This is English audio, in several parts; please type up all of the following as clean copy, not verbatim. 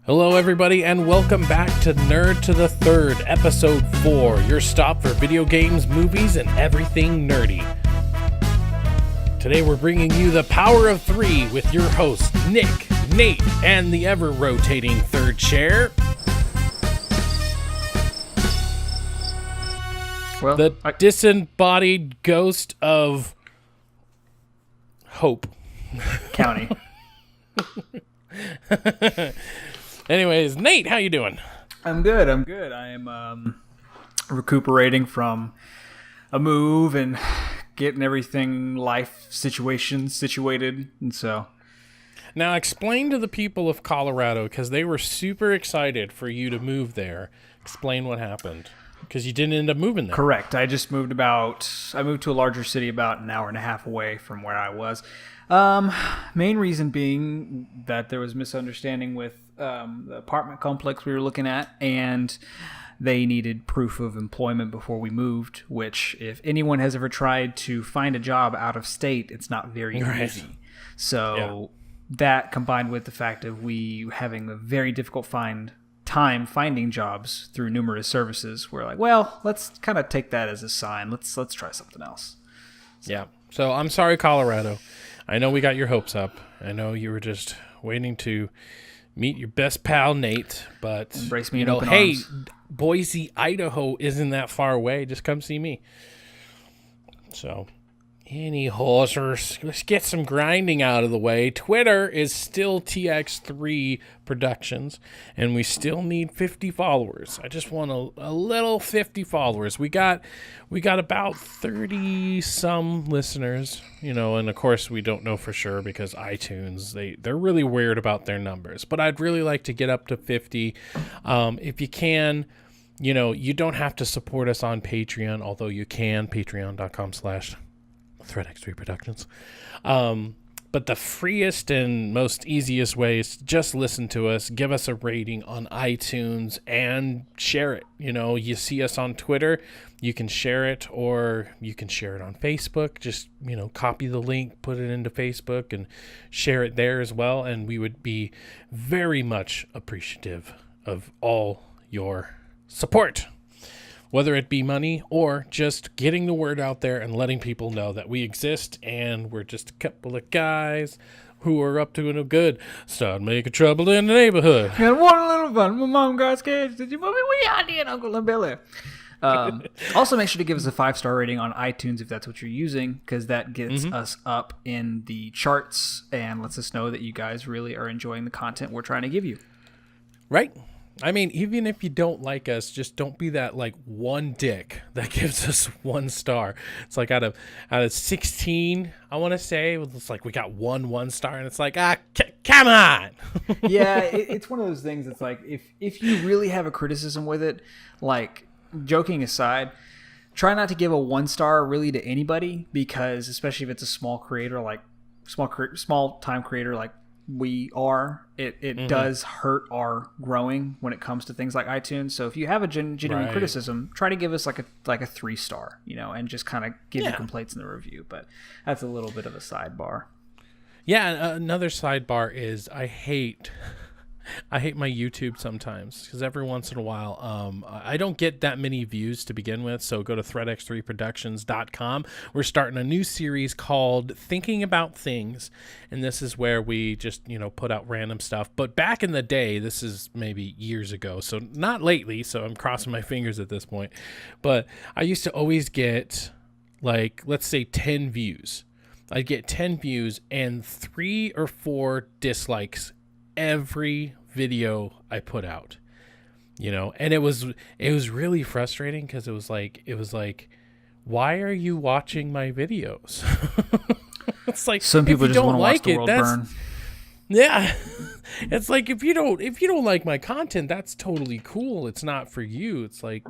Hello, everybody, and welcome back to Nerd to the Third, Episode 4, your stop for video games, movies, and everything nerdy. Today, we're bringing you the Power of Three with your hosts, Nick, Nate, and the ever-rotating third chair. Well, the disembodied ghost of Hope County. Anyways, Nate, how you doing? I'm good. I am recuperating from a move and getting everything life situated, and so. Now, explain to the people of Colorado, because they were super excited for you to move there. Explain what happened, because you didn't end up moving there. Correct. I moved to a larger city about an hour and a half away from where I was. Main reason being that there was misunderstanding with the apartment complex we were looking at, and they needed proof of employment before we moved, which if anyone has ever tried to find a job out of state, it's not very easy. So that combined with the fact of we having a very difficult time finding jobs through numerous services, we're like, well, let's kind of take that as a sign. Let's try something else. Yeah. So I'm sorry, Colorado. I know we got your hopes up. I know you were just waiting to meet your best pal, Nate, but embrace me in open arms. Boise, Idaho isn't that far away. Just come see me. So, any horsers, let's get some grinding out of the way. Twitter is still TX3 Productions, and we still need 50 followers. I just want a little 50 followers. We got about 30 some listeners, and of course we don't know for sure because iTunes, they're really weird about their numbers. But I'd really like to get up to 50. If you can, you don't have to support us on Patreon, although you can, patreon.com/ThreadX3 Productions. But the freest and most easiest way is just listen to us, give us a rating on iTunes, and share it. You see us on Twitter, you can share it, or you can share it on Facebook. Just, copy the link, put it into Facebook, and share it there as well. And we would be very much appreciative of all your support, whether it be money or just getting the word out there and letting people know that we exist and we're just a couple of guys who are up to no good. Start making trouble in the neighborhood. And one little fun. My mom got scared. Did you move me? We Auntie and Uncle and Billy. Also, make sure to give us a 5-star rating on iTunes if that's what you're using, because that gets us up in the charts and lets us know that you guys really are enjoying the content we're trying to give you. Right. I mean, even if you don't like us, just don't be that one dick that gives us 1 star. It's like out of 16, I want to say, it's like we got 1 star, and it's like, come on. Yeah, it's one of those things. It's like if you really have a criticism with it, joking aside, try not to give a 1 star really to anybody, because especially if it's a small creator, small time creator like we are, it does hurt our growing when it comes to things like iTunes. So if you have a genuine criticism, try to give us like a 3-star, and just kind of give your complaints in the review. But that's a little bit of a sidebar. Yeah, another sidebar is I hate my YouTube sometimes, because every once in a while I don't get that many views to begin with. So go to ThreadX3Productions.com. We're starting a new series called Thinking About Things, and this is where we just put out random stuff. But back in the day, this is maybe years ago, so not lately, so I'm crossing my fingers at this point, but I used to always get let's say 10 views. I'd get 10 views and 3 or 4 dislikes every video I put out, and it was really frustrating, because it was like, why are you watching my videos? It's like, some people just want to watch the world burn. Yeah. It's like, if you don't like my content, that's totally cool. It's not for you. It's like,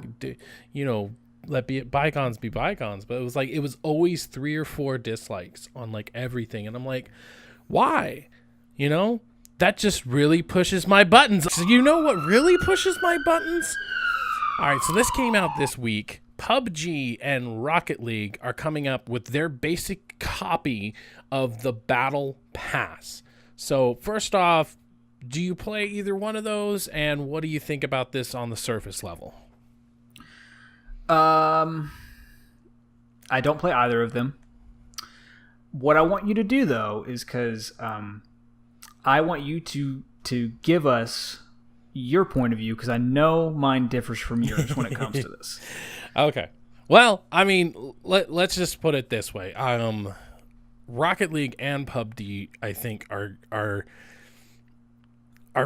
let bygones be bygones. But it was always 3 or 4 dislikes on everything, and I'm like, why? That just really pushes my buttons. So you know what really pushes my buttons? All right, so this came out this week. PUBG and Rocket League are coming up with their basic copy of the Battle Pass. So first off, Do you play either one of those, and what do you think about this on the surface level? I don't play either of them. What I want you to do, though, is because I want you to give us your point of view, because I know mine differs from yours when it comes to this. Okay. Well, I mean, let's just put it this way. Rocket League and PUBG, I think, are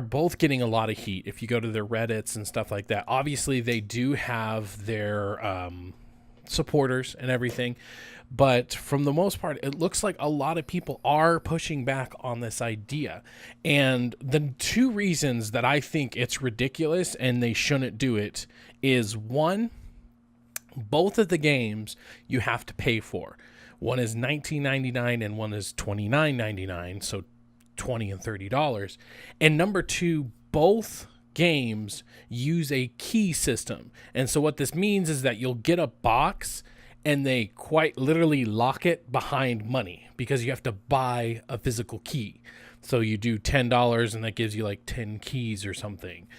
both getting a lot of heat. If you go to their Reddits and stuff like that, obviously they do have their supporters and everything, but from the most part, it looks like a lot of people are pushing back on this idea. And the two reasons that I think it's ridiculous and they shouldn't do it is, one, both of the games you have to pay for. One is $19.99 and one is $29.99, so $20 and $30. And number two, both games use a key system. And so what this means is that you'll get a box and they quite literally lock it behind money, because you have to buy a physical key. So you do $10 and that gives you like 10 keys or something.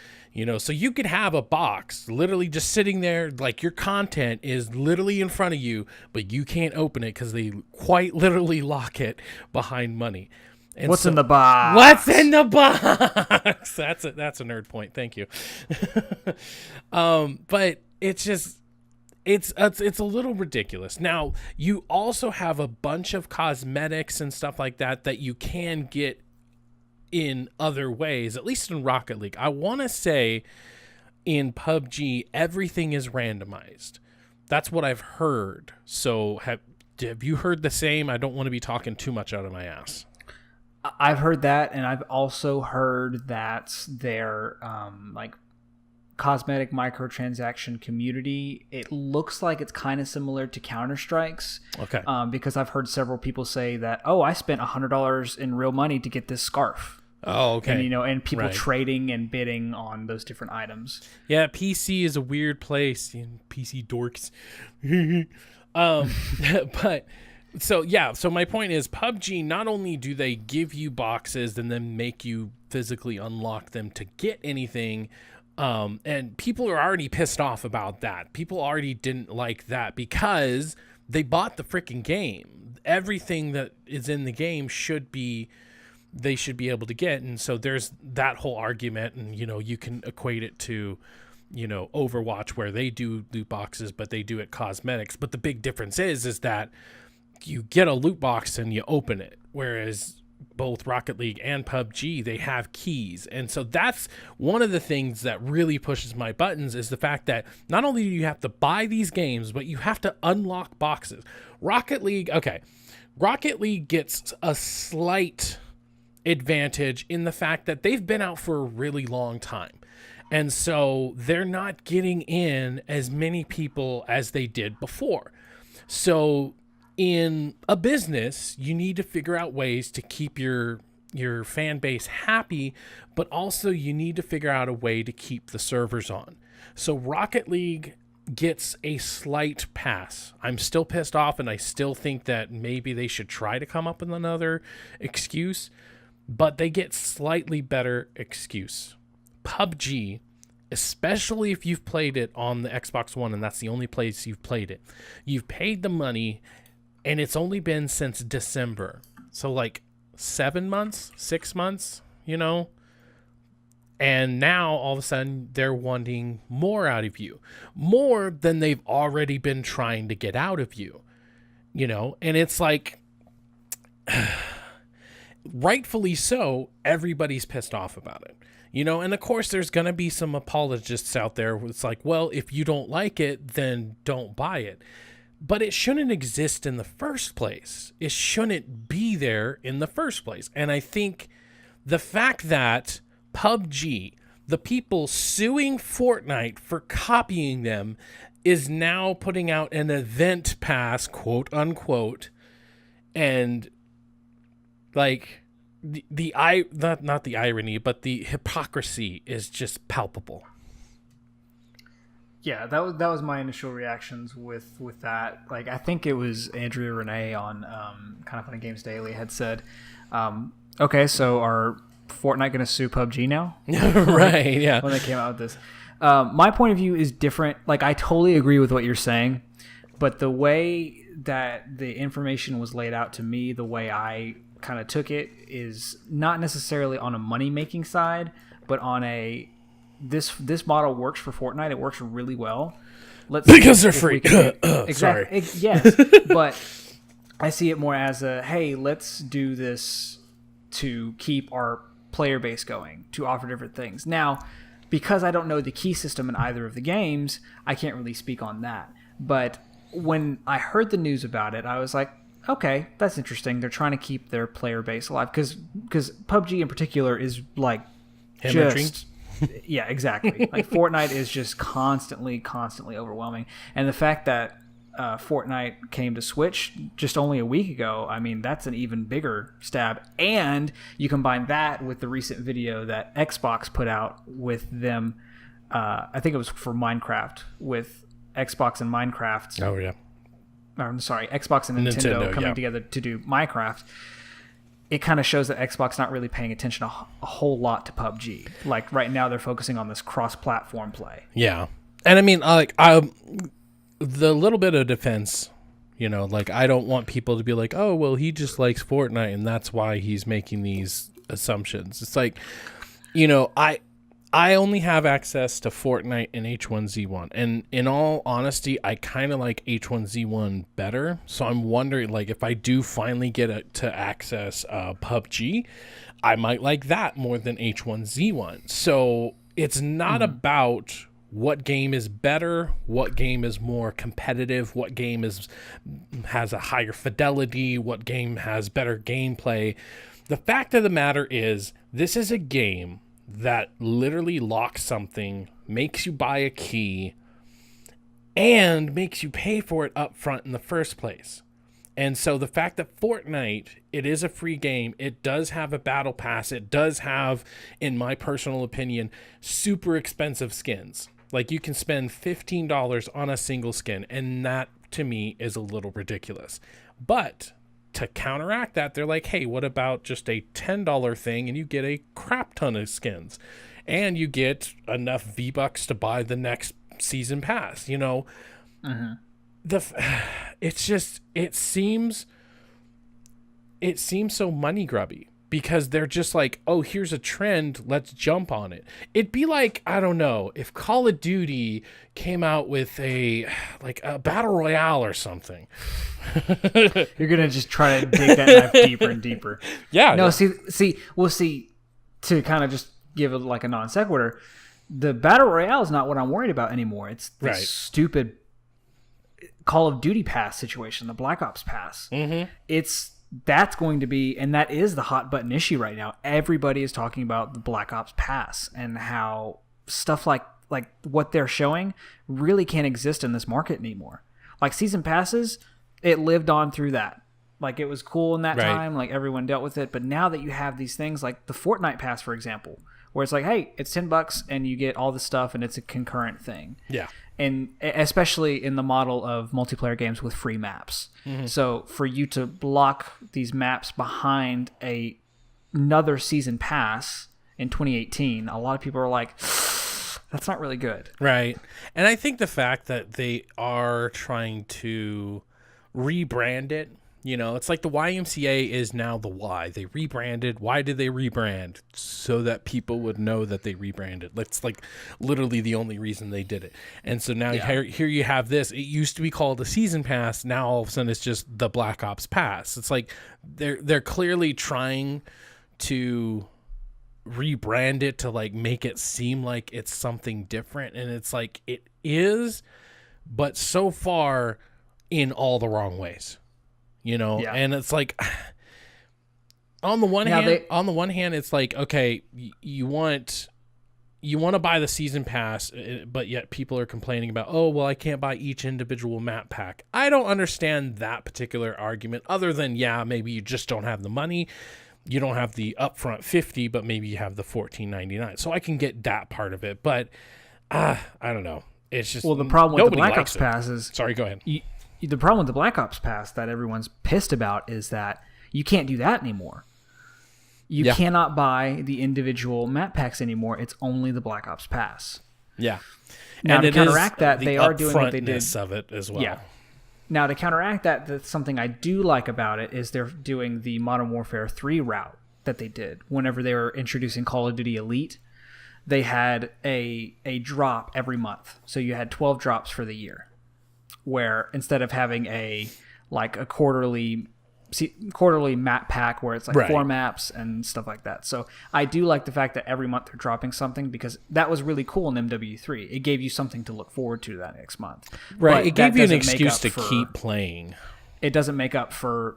So you could have a box literally just sitting there, like your content is literally in front of you, but you can't open it because they quite literally lock it behind money. And what's in the box? What's in the box? That's a nerd point. Thank you. But it's just, it's a little ridiculous. Now, you also have a bunch of cosmetics and stuff like that you can get in other ways, at least in Rocket League. I want to say in PUBG, everything is randomized. That's what I've heard. So have you heard the same? I don't want to be talking too much out of my ass. I've heard that, and I've also heard that their like cosmetic microtransaction community, it looks like it's kind of similar to Counter-Strike's. Okay. Because I've heard several people say that, I spent $100 in real money to get this scarf. Oh, okay. And people trading and bidding on those different items. Yeah, PC is a weird place. PC dorks. But so my point is, PUBG, not only do they give you boxes and then make you physically unlock them to get anything, and people are already pissed off about that. People already didn't like that because they bought the freaking game. Everything that is in the game they should be able to get. And so there's that whole argument, and you can equate it to Overwatch, where they do loot boxes, but they do it cosmetics. But the big difference is that you get a loot box and you open it, whereas both Rocket League and PUBG, they have keys. And so that's one of the things that really pushes my buttons, is the fact that not only do you have to buy these games, but you have to unlock boxes. Rocket League gets a slight advantage in the fact that they've been out for a really long time. And so they're not getting in as many people as they did before. So in a business, you need to figure out ways to keep your fan base happy, but also you need to figure out a way to keep the servers on. So Rocket League gets a slight pass. I'm still pissed off, and I still think that maybe they should try to come up with another excuse, but they get slightly better excuse. PUBG, especially if you've played it on the Xbox One and that's the only place you've played it, you've paid the money, and it's only been since December. So like 7 months, 6 months, and now all of a sudden they're wanting more out of you, more than they've already been trying to get out of you, and it's like, rightfully so, everybody's pissed off about it, and of course there's going to be some apologists out there who it's like, well, if you don't like it, then don't buy it. But it shouldn't exist in the first place. It shouldn't be there in the first place. And I think the fact that PUBG, the people suing Fortnite for copying them, is now putting out an event pass, quote unquote, and like not the irony, but the hypocrisy is just palpable. Yeah, that was my initial reactions with that. Like, I think it was Andrea Renee on Kind of Funny Games Daily had said, okay, so are Fortnite going to sue PUBG now? Right, yeah. When they came out with this. My point of view is different. Like, I totally agree with what you're saying, but the way that the information was laid out to me, the way I kind of took it, is not necessarily on a money-making side, but on a this model works for Fortnite. It works really well. Because they're free. Exactly. Sorry. Yes, but I see it more as a, hey, let's do this to keep our player base going, to offer different things. Now, because I don't know the key system in either of the games, I can't really speak on that. But when I heard the news about it, I was like, okay, that's interesting. They're trying to keep their player base alive because PUBG in particular is like just yeah, exactly. Like Fortnite is just constantly overwhelming, and the fact that Fortnite came to Switch just only a week ago, I mean, that's an even bigger stab. And you combine that with the recent video that Xbox put out with them. I think it was for Minecraft, with Xbox and Minecraft. Oh yeah. I'm sorry, Xbox and Nintendo coming together to do Minecraft. It kind of shows that Xbox not really paying attention a whole lot to PUBG. Like right now, they're focusing on this cross-platform play. Yeah, and I mean, the little bit of defense, like I don't want people to be like, oh, well, he just likes Fortnite and that's why he's making these assumptions. It's like, I only have access to Fortnite and H1Z1. And in all honesty, I kind of like H1Z1 better. So I'm wondering, like, if I do finally get to access PUBG, I might like that more than H1Z1. So it's not about what game is better, what game is more competitive, what game has a higher fidelity, what game has better gameplay. The fact of the matter is, this is a game that literally locks something, makes you buy a key, and makes you pay for it up front in the first place. And so the fact that Fortnite, it is a free game, it does have a battle pass, it does have, in my personal opinion, super expensive skins. Like, you can spend $15 on a single skin, and that, to me, is a little ridiculous. But to counteract that, they're like, hey, what about just a $10 thing and you get a crap ton of skins and you get enough V-Bucks to buy the next season pass, It's just, it seems so money grubby because they're just like, oh, here's a trend, let's jump on it. It'd be like, I don't know, if Call of Duty came out with a battle royale or something. You're gonna just try to dig that knife deeper and deeper. Yeah. No, see, to kind of just give it like a non sequitur, the battle royale is not what I'm worried about anymore. It's the stupid Call of Duty pass situation, the Black Ops pass. Mm-hmm. That's going to be, and that is the hot button issue right now. Everybody is talking about the Black Ops pass and how stuff like what they're showing really can't exist in this market anymore. Like season passes, it lived on through that. Like it was cool in that time, like everyone dealt with it. But now that you have these things like the Fortnite pass, for example, where it's like, hey, it's $10 and you get all the stuff and it's a concurrent thing. Yeah. And especially in the model of multiplayer games with free maps. Mm-hmm. So for you to block these maps behind another season pass in 2018, a lot of people are like, that's not really good. Right. And I think the fact that they are trying to rebrand it, it's like the YMCA is now the Y. They rebranded. Why did they rebrand? So that people would know that they rebranded. That's like literally the only reason they did it. And so now here you have this. It used to be called the Season Pass. Now all of a sudden it's just the Black Ops Pass. It's like they're clearly trying to rebrand it to like make it seem like it's something different. And it's like it is, but so far in all the wrong ways. And it's like on the one hand, it's like, okay, you want to buy the season pass, but yet people are complaining about, oh, well, I can't buy each individual map pack. I don't understand that particular argument other than, maybe you just don't have the money. You don't have the upfront $50, but maybe you have the $14.99. So I can get that part of it, but I don't know. It's just, well, the problem with the Black Ops pass is, sorry, go ahead. The problem with the Black Ops pass that everyone's pissed about is that you can't do that anymore. You cannot buy the individual map packs anymore. It's only the Black Ops Pass. Yeah. Now, and to it counteract is that, the they are doing what they did. upfrontness of it as well. Yeah. Now, to counteract that, that's something I do like about it is they're doing the Modern Warfare 3 route that they did. Whenever they were introducing Call of Duty Elite, they had a drop every month. So you had 12 drops for the year, where instead of having a quarterly map pack where it's like 4 maps and stuff like that. So I do like the fact that every month they're dropping something, because that was really cool in MW3. It gave you something to look forward to that next month. Right. But it gave you an excuse to keep playing. It doesn't make up for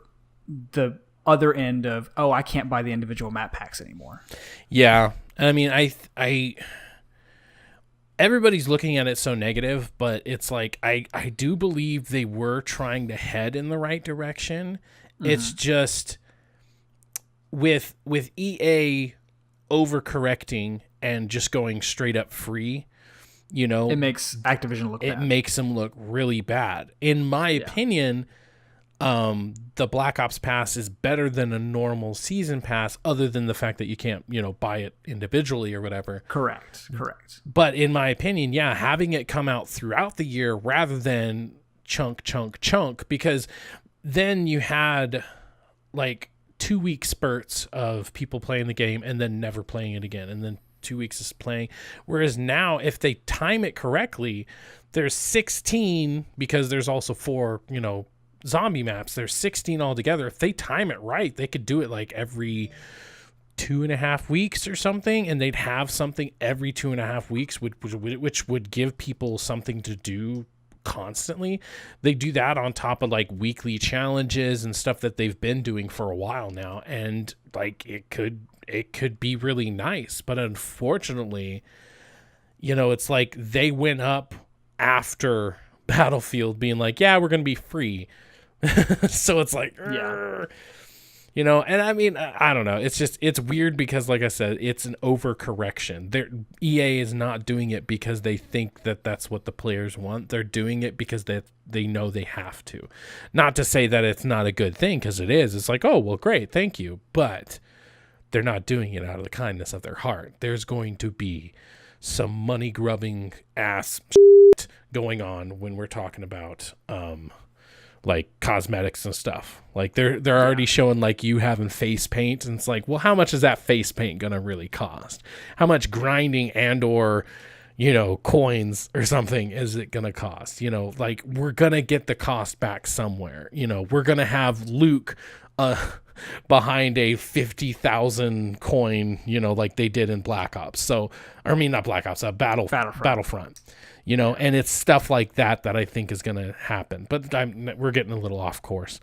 the other end of, I can't buy the individual map packs anymore. Yeah. I mean, I everybody's looking at it so negative, but it's like I do believe they were trying to head in the right direction. It's just with EA overcorrecting and just going straight up free, it makes Activision look bad. It makes them look really bad. In my opinion, the Black Ops Pass is better than a normal season pass, other than the fact that you can't, buy it individually or whatever. Correct. But in my opinion, having it come out throughout the year rather than chunk, because then you had like 2-week spurts of people playing the game and then never playing it again, and then 2 weeks is playing. Whereas now, if they time it correctly, there's 16, because there's also 4, zombie maps. There's 16 altogether. If they time it right, they could do it like every 2.5 weeks or something, and they'd have something every 2.5 weeks, which would give people something to do constantly. They do that on top of like weekly challenges and stuff that they've been doing for a while now, and like it could be really nice. But unfortunately, it's like they went up after Battlefield being like, we're gonna be free. So it's like, and I mean, I don't know. It's weird because, like I said, it's an overcorrection. EA is not doing it because they think that that's what the players want. They're doing it because they know they have to. Not to say that it's not a good thing, because it is. It's like, oh, well, great, thank you. But they're not doing it out of the kindness of their heart. There's going to be some money-grubbing ass shit going on when we're talking about like cosmetics and stuff. Like they're already showing like you having face paint, and it's like, well, how much is that face paint gonna really cost? How much grinding and or coins or something is it gonna cost? Like we're gonna get the cost back somewhere. We're gonna have Luke behind a 50,000 coin, like they did in Black Ops. So, I mean, not Black Ops, Battlefront. And it's stuff like that I think is going to happen. But we're getting a little off course.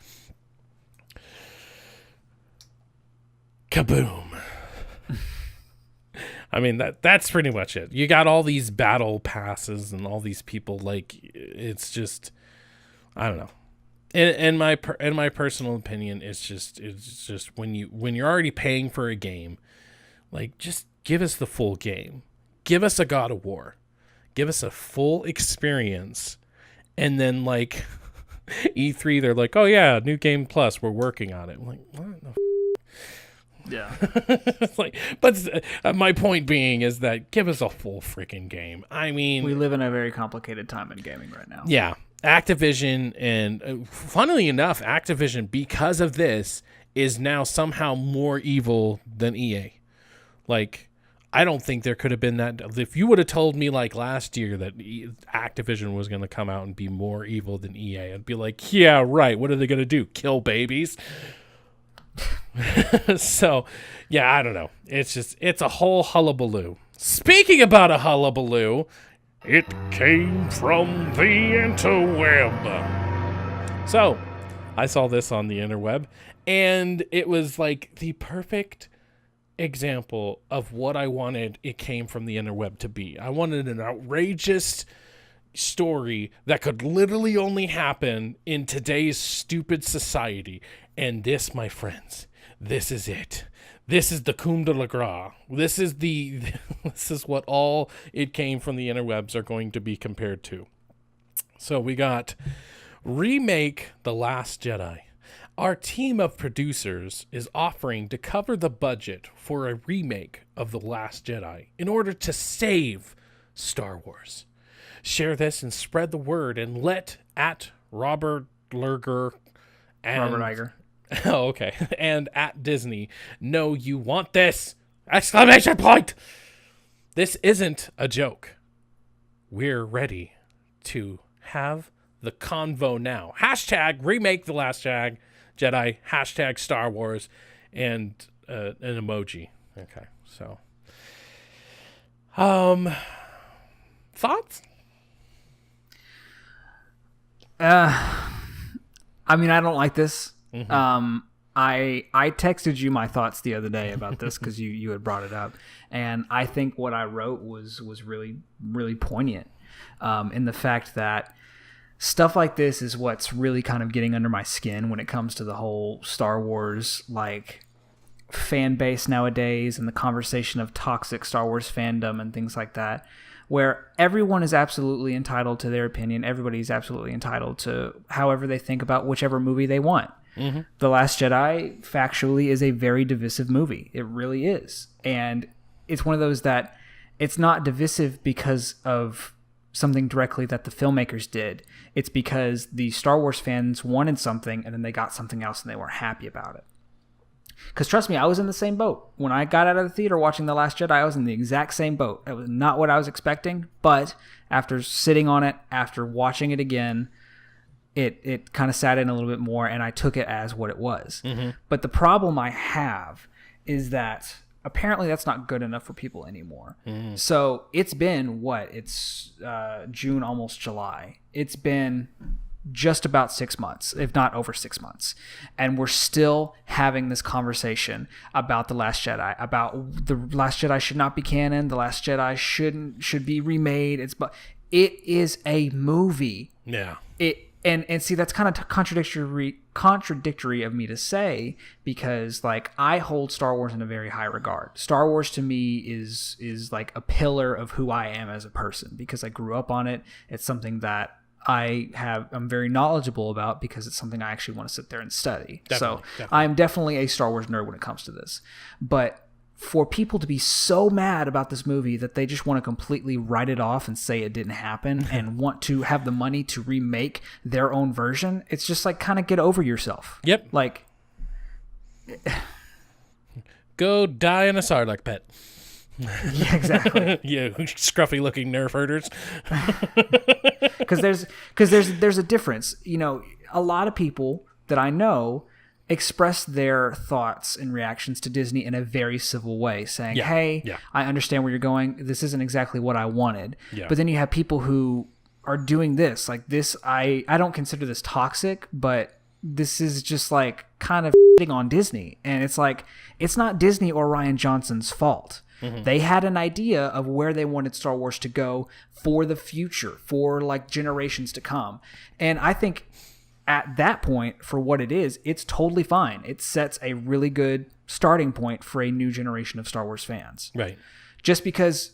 Kaboom. I mean, that's pretty much it. You got all these battle passes and all these people, like, it's just, I don't know. In my personal opinion, it's just when you're already paying for a game, like, just give us the full game. Give us a God of War. Give us a full experience. And then, like, E3, they're like, oh, yeah, new game plus, we're working on it. I'm like, what the Yeah. It's like, but my point being is that give us a full freaking game. I mean, we live in a very complicated time in gaming right now. Yeah. Activision, and funnily enough, Activision, because of this, is now somehow more evil than EA. Like, I don't think there could have been that. If you would have told me like last year that Activision was going to come out and be more evil than EA, I'd be like, yeah, right. What are they going to do? Kill babies? So, yeah, I don't know. It's a whole hullabaloo. Speaking about a hullabaloo, it came from the interweb. So, I saw this on the interweb, and it was like the perfect example of what I wanted it came from the interweb to be. I wanted an outrageous story that could literally only happen in today's stupid society. And this, my friends, this is it. This is the coup de la grace. This is what all it came from the interwebs are going to be compared to. So we got remake The Last Jedi. Our team of producers is offering to cover the budget for a remake of The Last Jedi in order to save Star Wars. Share this and spread the word and let at Robert Lurger and Robert Iger. Oh, okay. And at Disney know you want this! Exclamation point! This isn't a joke. We're ready to have the convo now. Hashtag remake The Last Jedi. Hashtag Star Wars. And an emoji. Okay, so. Thoughts? I mean, I don't like this. Mm-hmm. I texted you my thoughts the other day about this because you had brought it up, and I think what I wrote was really, really poignant in the fact that stuff like this is what's really kind of getting under my skin when it comes to the whole Star Wars like fan base nowadays and the conversation of toxic Star Wars fandom and things like that, where everyone is absolutely entitled to their opinion. Everybody's absolutely entitled to however they think about whichever movie they want. Mm-hmm. The Last Jedi factually is a very divisive movie. It really is. And it's one of those that it's not divisive because of something directly that the filmmakers did. It's because the Star Wars fans wanted something and then they got something else and they weren't happy about it. Because trust me, I was in the same boat. When I got out of the theater watching The Last Jedi, I was in the exact same boat. It was not what I was expecting, but after sitting on it, after watching it again, it kind of sat in a little bit more, and I took it as what it was. Mm-hmm. But the problem I have is that apparently that's not good enough for people anymore. Mm-hmm. So it's been, it's June, almost July. It's been just about 6 months, if not over 6 months. And we're still having this conversation about The Last Jedi, about The Last Jedi should not be canon. The Last Jedi should be remade. It is a movie. Yeah. And see, that's kind of contradictory of me to say, because like I hold Star Wars in a very high regard. Star Wars to me is like a pillar of who I am as a person, because I grew up on it. It's something that I'm very knowledgeable about because it's something I actually want to sit there and study. Definitely. I'm definitely a Star Wars nerd when it comes to this. But for people to be so mad about this movie that they just want to completely write it off and say it didn't happen and want to have the money to remake their own version, it's just like, kind of get over yourself. Yep. Like, go die in a Sarlacc pit. Yeah, exactly. You scruffy looking nerf herders. Because there's a difference. You know, a lot of people that I know express their thoughts and reactions to Disney in a very civil way, saying, hey, I understand where you're going. This isn't exactly what I wanted. Yeah. But then you have people who are doing this. Like this, I don't consider this toxic, but this is just like kind of on Disney. And it's like, it's not Disney or Rian Johnson's fault. Mm-hmm. They had an idea of where they wanted Star Wars to go for the future, for like generations to come. And I think at that point, for what it is, it's totally fine. It sets a really good starting point for a new generation of Star Wars fans. Right. Just because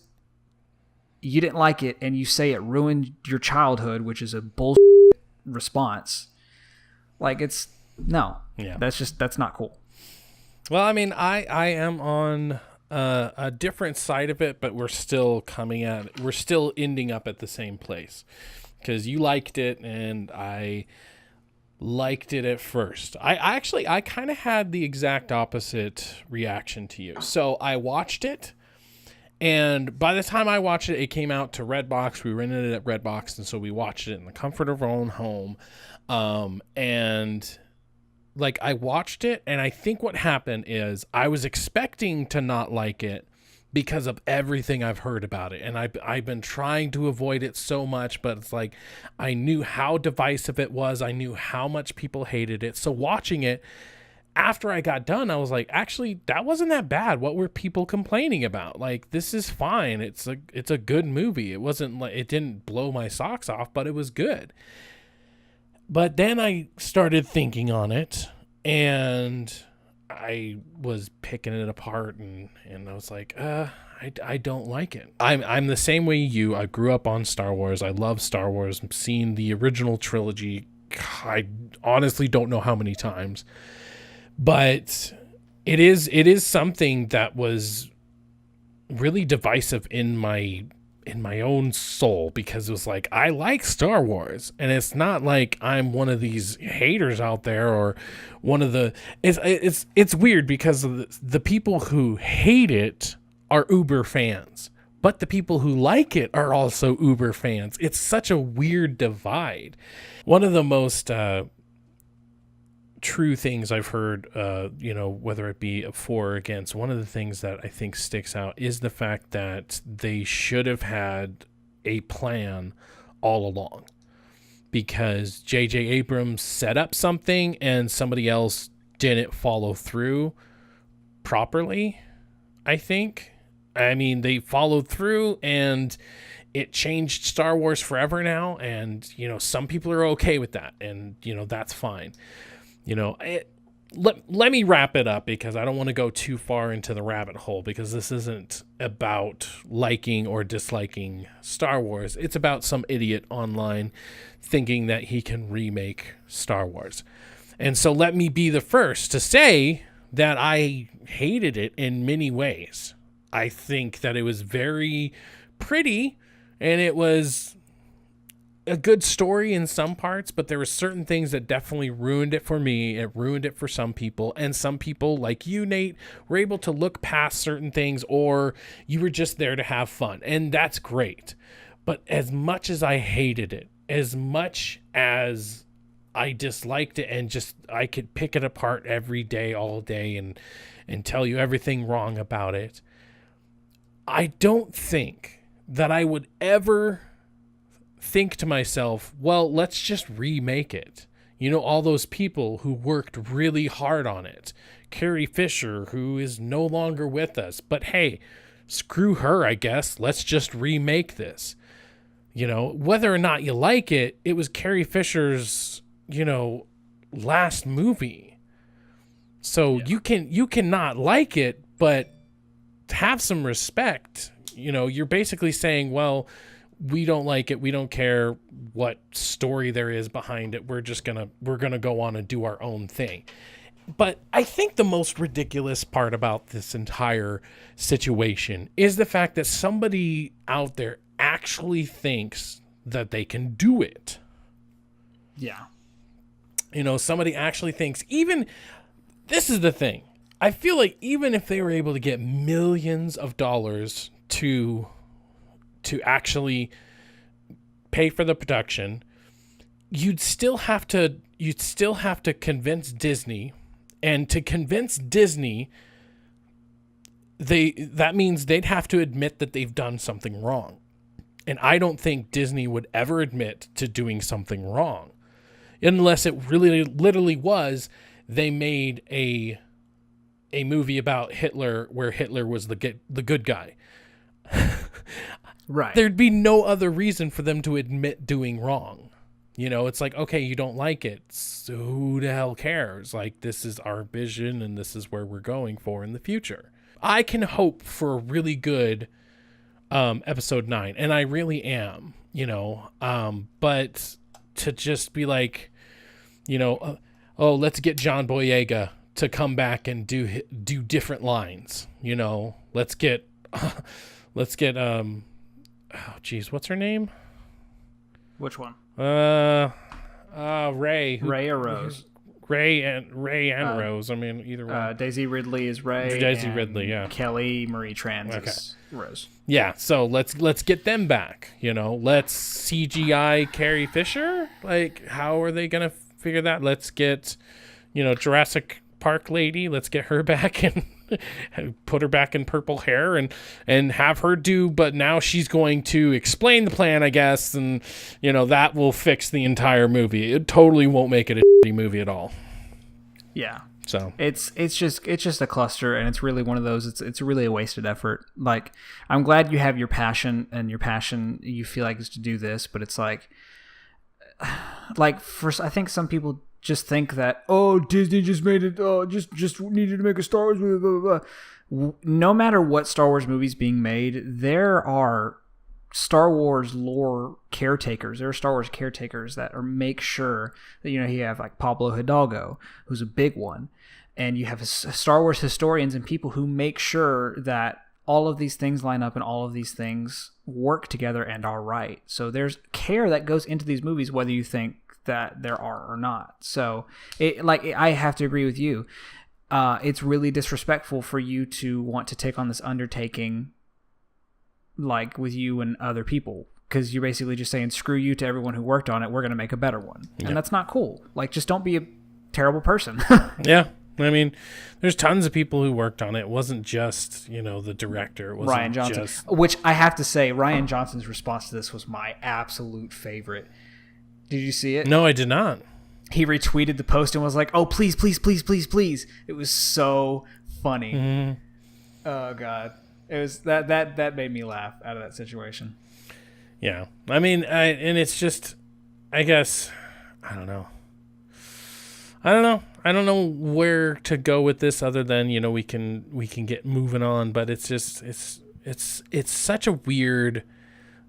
you didn't like it and you say it ruined your childhood, which is a bullshit response. Like, it's no. Yeah. That's not cool. Well, I mean, I am on a different side of it, but we're still ending up at the same place, because you liked it and I liked it at first. I kind of had the exact opposite reaction to you. So I watched it, and by the time I watched it, it came out to Redbox. We rented it at Redbox, and so we watched it in the comfort of our own home. And like, I watched it, and I think what happened is I was expecting to not like it because of everything I've heard about it. And I've been trying to avoid it so much, but it's like, I knew how divisive it was. I knew how much people hated it. So watching it, after I got done, I was like, actually, that wasn't that bad. What were people complaining about? Like, this is fine. It's a good movie. It wasn't like, it didn't blow my socks off, but it was good. But then I started thinking on it, and I was picking it apart, and I was like, I don't like it. I'm the same way you. I grew up on Star Wars. I love Star Wars. I've seen the original trilogy I honestly don't know how many times, but it is something that was really divisive in my own soul, because it was like, I like Star Wars, and it's not like I'm one of these haters out there, or one of the it's weird because the people who hate it are uber fans, but the people who like it are also uber fans. It's such a weird divide. One of the most true things I've heard, whether it be for or against, one of the things that I think sticks out is the fact that they should have had a plan all along, because J.J. Abrams set up something and somebody else didn't follow through properly, I think. I mean, they followed through and it changed Star Wars forever now, and, some people are okay with that, and, that's fine. Let me wrap it up, because I don't want to go too far into the rabbit hole, because this isn't about liking or disliking Star Wars. It's about some idiot online thinking that he can remake Star Wars. And so let me be the first to say that I hated it in many ways. I think that it was very pretty, and it was a good story in some parts, but there were certain things that definitely ruined it for me. It ruined it for some people, and some people, like you, Nate, were able to look past certain things, or you were just there to have fun, and that's great. But as much as I hated it, as much as I disliked it, and just I could pick it apart every day, all day, and tell you everything wrong about it, I don't think that I would ever think to myself, well, let's just remake it. All those people who worked really hard on it. Carrie Fisher, who is no longer with us, but hey, screw her, I guess. Let's just remake this. Whether or not you like it, it was Carrie Fisher's, last movie. So you cannot like it, but have some respect. You're basically saying, well, we don't like it. We don't care what story there is behind it. We're going to go on and do our own thing. But I think the most ridiculous part about this entire situation is the fact that somebody out there actually thinks that they can do it. Yeah. Somebody actually thinks, even, this is the thing. I feel like even if they were able to get millions of dollars to actually pay for the production, you'd still have to convince Disney, and to convince Disney, that means they'd have to admit that they've done something wrong. And I don't think Disney would ever admit to doing something wrong, unless it really literally was they made a movie about Hitler where Hitler was the good guy. Right. There'd be no other reason for them to admit doing wrong. It's like, okay, you don't like it, so who the hell cares? Like, this is our vision, and this is where we're going for in the future. I can hope for a really good episode 9, and I really am, but to just be like, let's get John Boyega to come back and do different lines, let's get oh geez, what's her name? Which one? Ray. Ray or Rose? Ray and Rose. I mean, either one. Daisy Ridley is Ray. Daisy Ridley, yeah. Kelly Marie Tran is Rose. Yeah, so let's get them back. Let's CGI Carrie Fisher. Like, how are they gonna figure that? Let's get, Jurassic Park lady. Let's get her back and put her back in purple hair and have her do, but now she's going to explain the plan, I guess, and that will fix the entire movie. It totally won't make it a shitty movie at all. Yeah. So it's just a cluster, and it's really one of those. It's really a wasted effort. Like, I'm glad you have your passion, and your passion you feel like is to do this, but it's like first, I think some people just think that, Disney just made it, just needed to make a Star Wars movie, blah, blah, blah. No matter what Star Wars movie's being made, there are Star Wars lore caretakers. There are Star Wars caretakers that make sure that, you have like Pablo Hidalgo, who's a big one, and you have Star Wars historians and people who make sure that all of these things line up and all of these things work together and are right. So there's care that goes into these movies, whether you think that there are or not. So I have to agree with you. It's really disrespectful for you to want to take on this undertaking like with you and other people, because you're basically just saying screw you to everyone who worked on it, we're going to make a better one. And that's not cool. Like, just don't be a terrible person. Yeah, I mean, there's tons of people who worked on it. It wasn't just the director. It wasn't Ryan Johnson, which I have to say, Ryan Johnson's response to this was my absolute favorite. Did you see it? No, I did not. He retweeted the post and was like, oh, please, please, please, please, please. It was so funny. Mm-hmm. Oh God. It was that made me laugh out of that situation. Yeah. I mean, and it's just, I guess, I don't know. I don't know where to go with this other than, we can get moving on, but it's just, it's such a weird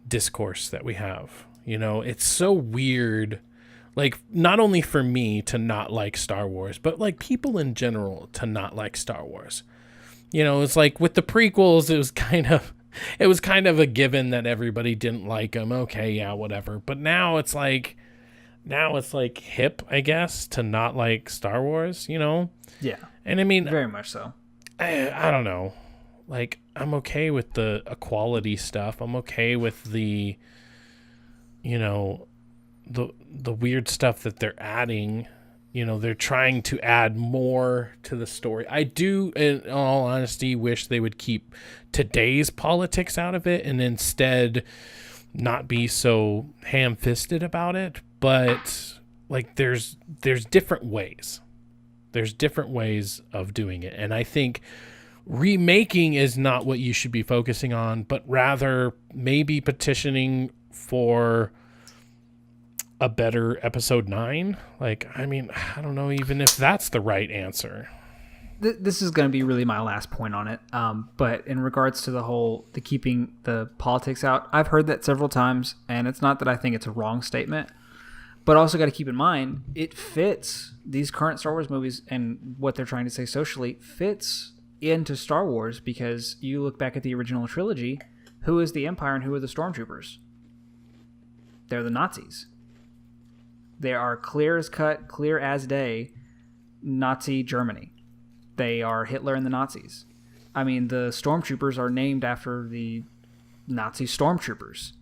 discourse that we have. It's so weird. Like, not only for me to not like Star Wars, but like people in general to not like Star Wars. It's like with the prequels, it was kind of a given that everybody didn't like them. Okay, yeah, whatever. But now it's like hip, I guess, to not like Star Wars, Yeah. And I mean, very much so. I don't know. Like, I'm okay with the equality stuff. I'm okay with the, the weird stuff that they're adding. They're trying to add more to the story. I do, in all honesty, wish they would keep today's politics out of it and instead not be so ham-fisted about it. But like, there's different ways. There's different ways of doing it. And I think remaking is not what you should be focusing on, but rather maybe petitioning for a better episode 9. Like, I mean, I don't know even if that's the right answer. This is going to be really my last point on it. But in regards to the keeping the politics out, I've heard that several times, and it's not that I think it's a wrong statement, but also got to keep in mind, it fits these current Star Wars movies and what they're trying to say socially fits into Star Wars, because you look back at the original trilogy, who is the Empire and who are the Stormtroopers? They're the Nazis. They are clear as day, Nazi Germany. They are Hitler and the Nazis. I mean, the Stormtroopers are named after the Nazi Stormtroopers,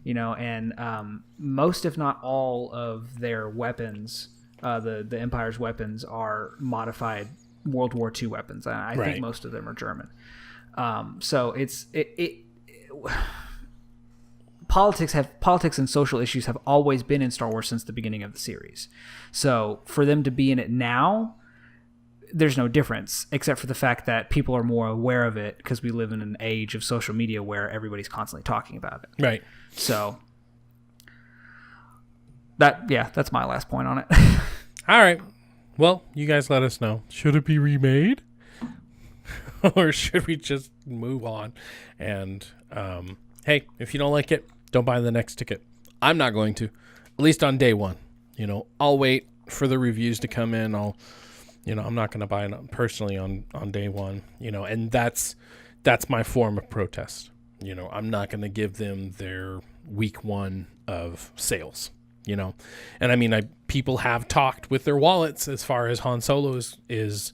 and most, if not all, of their weapons, the Empire's weapons, are modified World War II weapons. I think most of them are German. So politics and social issues have always been in Star Wars since the beginning of the series. So for them to be in it now, there's no difference, except for the fact that people are more aware of it because we live in an age of social media where everybody's constantly talking about it. Right. So that's my last point on it. All right. Well, you guys let us know. Should it be remade? Or should we just move on? And hey, if you don't like it, don't buy the next ticket. I'm not going to, at least on day one. I'll wait for the reviews to come in. I'm not going to buy it personally on day one, and that's my form of protest. I'm not going to give them their week one of sales, and I mean, people have talked with their wallets as far as Han Solo is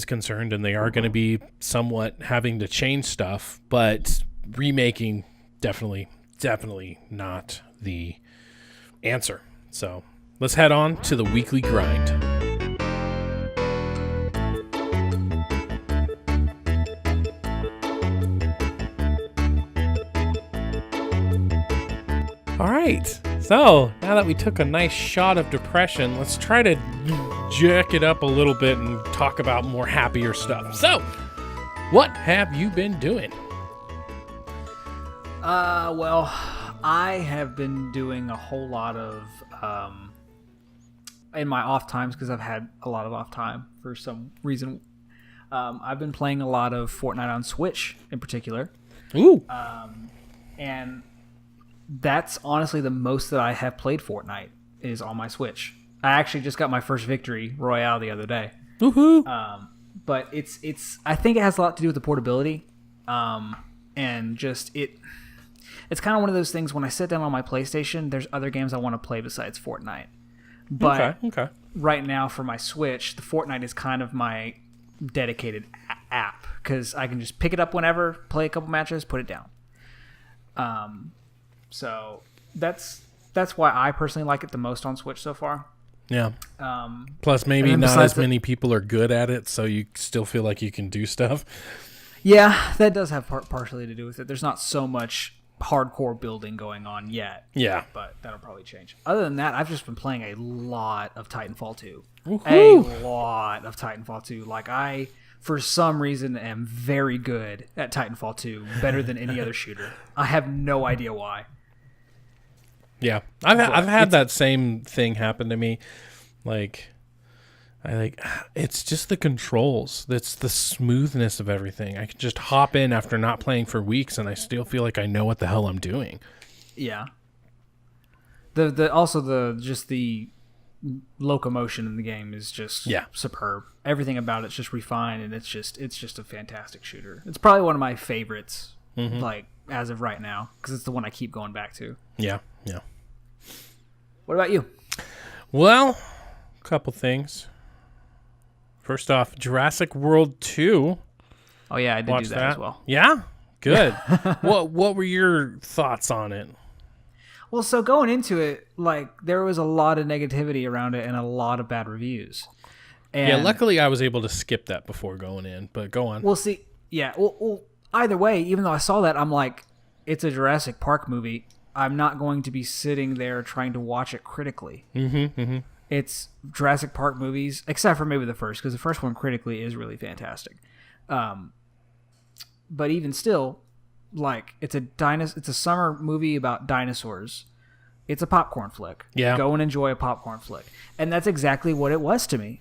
concerned, and they are going to be somewhat having to change stuff, but remaking definitely not the answer. So let's head on to the weekly grind. All right, so now that we took a nice shot of depression, let's try to jack it up a little bit and talk about more happier stuff. So, what have you been doing? Well, I have been doing a whole lot of, in my off times, because I've had a lot of off time for some reason. I've been playing a lot of Fortnite on Switch in particular. Ooh. And that's honestly the most that I have played Fortnite is on my Switch. I actually just got my first victory royale the other day. Woohoo! But it's I think it has a lot to do with the portability, and just it's kind of one of those things. When I sit down on my PlayStation, there's other games I want to play besides Fortnite. But Okay. right now for my Switch, the Fortnite is kind of my dedicated app because I can just pick it up whenever, play a couple matches, put it down. So that's why I personally like it the most on Switch so far. Yeah. Plus, maybe not as many people are good at it, so you still feel like you can do stuff. Yeah, that does have partially to do with it. There's not so much hardcore building going on yet. Yeah. But that'll probably change. Other than that, I've just been playing a lot of Titanfall 2. Woohoo! A lot of Titanfall 2. Like, I, for some reason, am very good at Titanfall 2, better than any other shooter. I have no idea why. Yeah, I've had that same thing happen to me. It's just the controls. It's the smoothness of everything. I can just hop in after not playing for weeks, and I still feel like I know what the hell I'm doing. Yeah. The locomotion in the game is just superb. Everything about it's just refined, and it's just a fantastic shooter. It's probably one of my favorites, like as of right now, because it's the one I keep going back to. Yeah. What about you? Well, a couple things. First off, Jurassic World 2. Oh yeah, I did do that as well. Yeah? Good. What were your thoughts on it? Well, so going into it, like, there was a lot of negativity around it and a lot of bad reviews. And luckily I was able to skip that before going in, but go on. Well, see, yeah, well, either way, even though I saw that, I'm like, it's a Jurassic Park movie. I'm not going to be sitting there trying to watch it critically. It's Jurassic Park movies, except for maybe the first, because the first one critically is really fantastic. But even still, like, it's a summer movie about dinosaurs. It's a popcorn flick. Yeah. Go and enjoy a popcorn flick. And that's exactly what it was to me.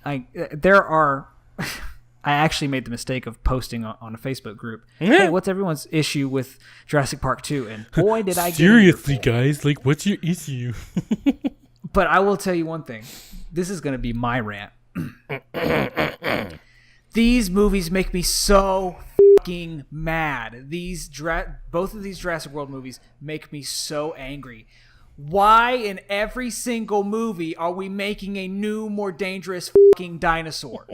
I actually made the mistake of posting on a Facebook group, hey, what's everyone's issue with Jurassic Park 2? And boy, did I get seriously, guys, like, what's your issue? But I will tell you one thing. This is going to be my rant. These movies make me so fucking mad. Both of these Jurassic World movies make me so angry. Why in every single movie are we making a new, more dangerous fucking dinosaur?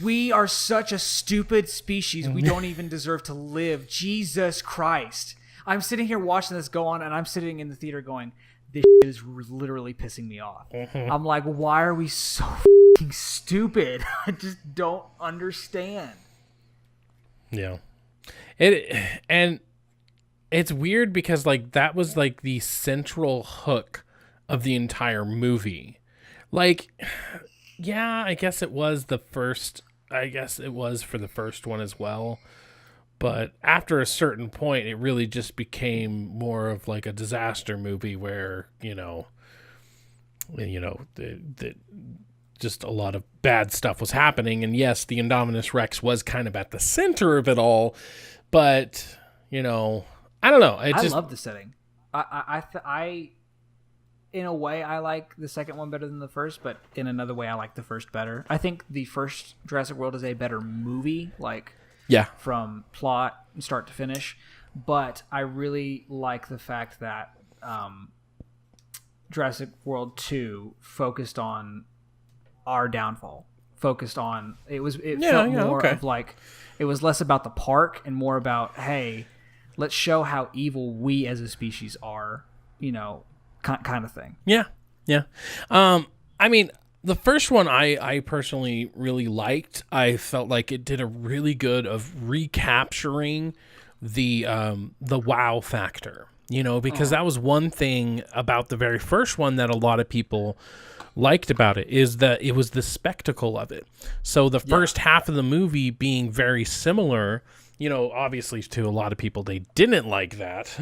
We are such a stupid species. We don't even deserve to live. Jesus Christ. I'm sitting here watching this go on, and I'm sitting in the theater going, this shit is literally pissing me off. I'm like, why are we so fucking stupid? I just don't understand. Yeah. And it's weird because, like, that was, like, the central hook of the entire movie. Like, yeah, I guess it was for the first one as well. But after a certain point, it really just became more of like a disaster movie where, just a lot of bad stuff was happening. And yes, the Indominus Rex was kind of at the center of it all. But, I don't know. I love the setting. I in a way, I like the second one better than the first, but in another way, I like the first better. I think the first Jurassic World is a better movie, from plot start to finish. But I really like the fact that Jurassic World 2 focused on our downfall. It felt more of like, it was less about the park and more about, hey, let's show how evil we as a species are, kind of thing. Yeah. I mean, the first one I personally really liked. I felt like it did a really good of recapturing the wow factor, because that was one thing about the very first one that a lot of people liked about it, is that it was the spectacle of it. So the first half of the movie being very similar, obviously to a lot of people, they didn't like that,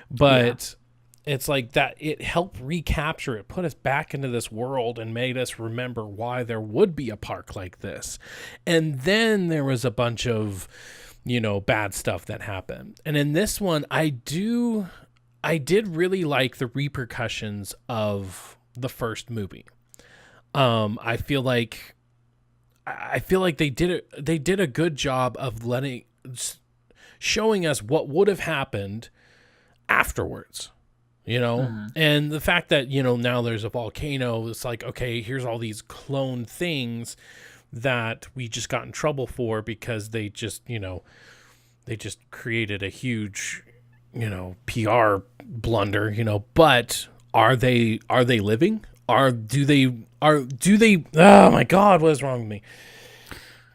but it's like that it helped recapture it, put us back into this world and made us remember why there would be a park like this. And then there was a bunch of, bad stuff that happened. And in this one, I I did really like the repercussions of the first movie. I feel like they did a good job of showing us what would have happened afterwards, and the fact that, now there's a volcano. It's like, okay, here's all these clone things that we just got in trouble for because they just created a huge, PR blunder, but are they living? Do they, oh my God, what is wrong with me?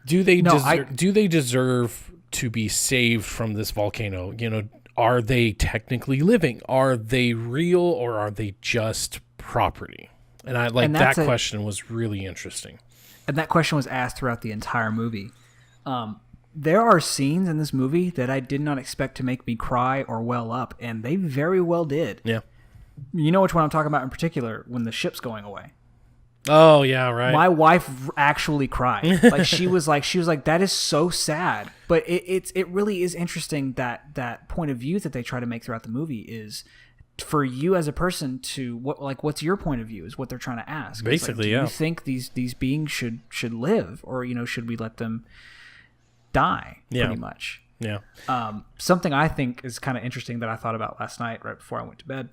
Do they deserve to be saved from this volcano? Are they technically living? Are they real, or are they just property? And that question was really interesting. And that question was asked throughout the entire movie. There are scenes in this movie that I did not expect to make me cry or well up, and they very well did. Yeah. You know which one I'm talking about in particular, when the ship's going away. Oh yeah, right. My wife actually cried. Like she was like, that is so sad. But it really is interesting that point of view that they try to make throughout the movie is for you as a person to what's your point of view is what they're trying to ask. Basically, do you think these beings should live, or should we let them die? Pretty much. Yeah. Something I think is kind of interesting that I thought about last night right before I went to bed.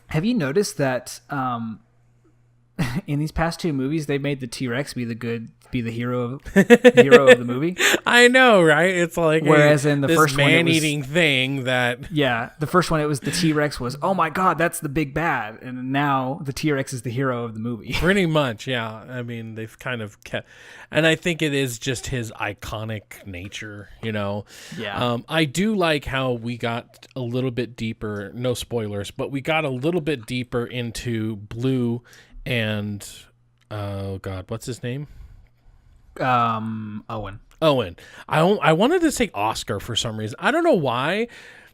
Have you noticed that in these past two movies they made the T-Rex be the hero of the movie? I know, right? It's like, whereas in the first one, man-eating thing that the first one, it was the T-Rex was, oh my God, that's the big bad, and now the T-Rex is the hero of the movie. Pretty much, yeah. I mean, they've kind of kept, and I think it is just his iconic nature, Yeah. I do like how we got a little bit deeper. No spoilers, but we got a little bit deeper into Blue and oh God, what's his name? Owen. I wanted to say Oscar for some reason. I don't know why,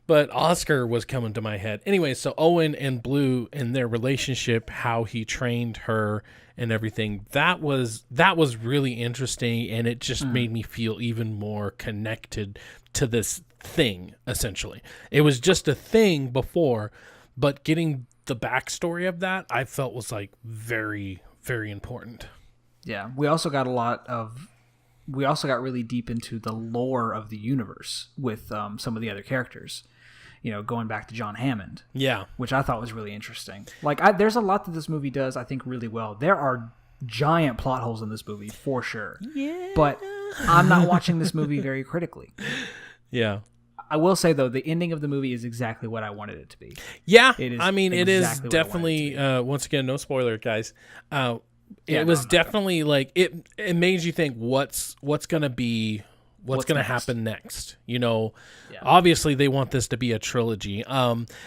but Oscar was coming to my head. Anyway, so Owen and Blue and their relationship, how he trained her and everything, that was really interesting, and it just made me feel even more connected to this thing, essentially. It was just a thing before, but getting the backstory of that, I felt was like very, very important. Yeah, we also got really deep into the lore of the universe with some of the other characters, going back to John Hammond. Yeah. Which I thought was really interesting. There's a lot that this movie does, I think, really well. There are giant plot holes in this movie, for sure. Yeah. But I'm not watching this movie very critically. Yeah. I will say, though, the ending of the movie is exactly what I wanted it to be. Yeah. It is it is exactly definitely, once again, no spoiler, guys. It was definitely like it made you think what's going to happen next. Obviously they want this to be a trilogy.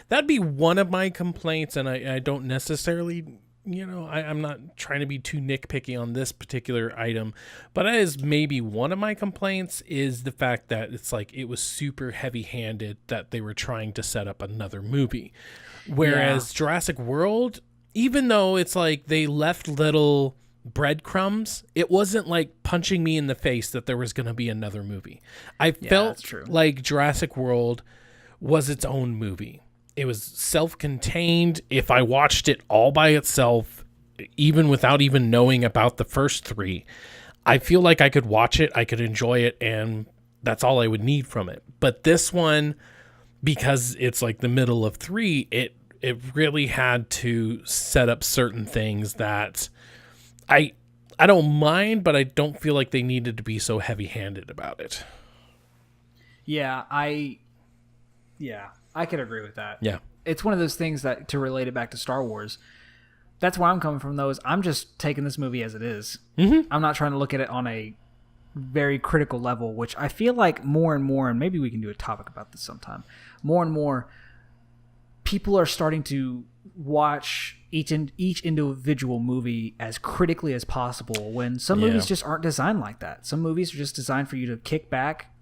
That'd be one of my complaints, and I don't necessarily, I'm not trying to be too nitpicky on this particular item, but that is maybe one of my complaints, is the fact that it's like it was super heavy-handed that they were trying to set up another movie. Whereas Jurassic World, even though it's like they left little breadcrumbs, it wasn't like punching me in the face that there was going to be another movie. I felt like Jurassic World was its own movie. It was self-contained. If I watched it all by itself, even without even knowing about the first three, I feel like I could watch it, I could enjoy it, and that's all I would need from it. But this one, because it's like the middle of three, it really had to set up certain things that I don't mind, but I don't feel like they needed to be so heavy-handed about it. Yeah, I could agree with that. Yeah. It's one of those things that, to relate it back to Star Wars, that's where I'm coming from, though, is I'm just taking this movie as it is. Mm-hmm. I'm not trying to look at it on a very critical level, which I feel like more and more, and maybe we can do a topic about this sometime, more and more people are starting to watch each individual movie as critically as possible, when some movies just aren't designed like that. Some movies are just designed for you to kick back,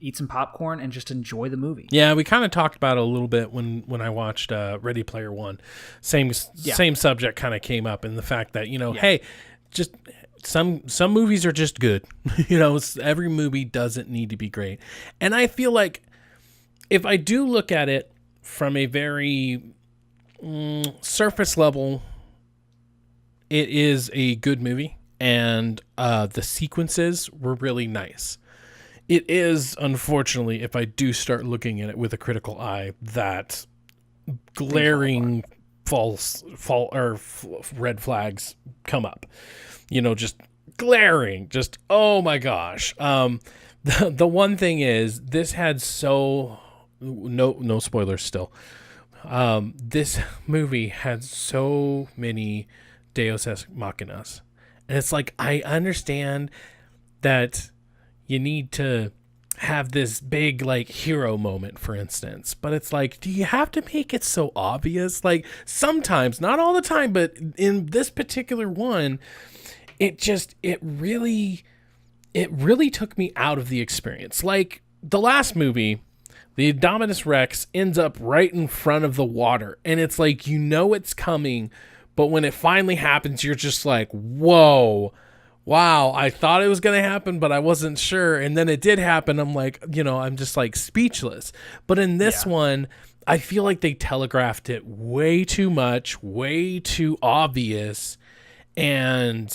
eat some popcorn, and just enjoy the movie. Yeah, we kind of talked about it a little bit when I watched Ready Player One. Same subject kind of came up, and the fact that, hey, just some movies are just good. Every movie doesn't need to be great. And I feel like if I do look at it from a very surface level, it is a good movie, and the sequences were really nice. It is, unfortunately, if I do start looking at it with a critical eye, that glaring red flags come up. Just glaring, just oh my gosh. The one thing is, this had no spoilers still. This movie had so many Deus Ex Machinas, and it's like, I understand that you need to have this big like hero moment, for instance, but it's like, do you have to make it so obvious? Like, sometimes, not all the time, but in this particular one, it really took me out of the experience. Like the last movie, the Indominus Rex ends up right in front of the water, and it's like, it's coming, but when it finally happens, you're just like, whoa. Wow, I thought it was going to happen, but I wasn't sure. And then it did happen. I'm like, I'm just like speechless. But in this one, I feel like they telegraphed it way too much, way too obvious. And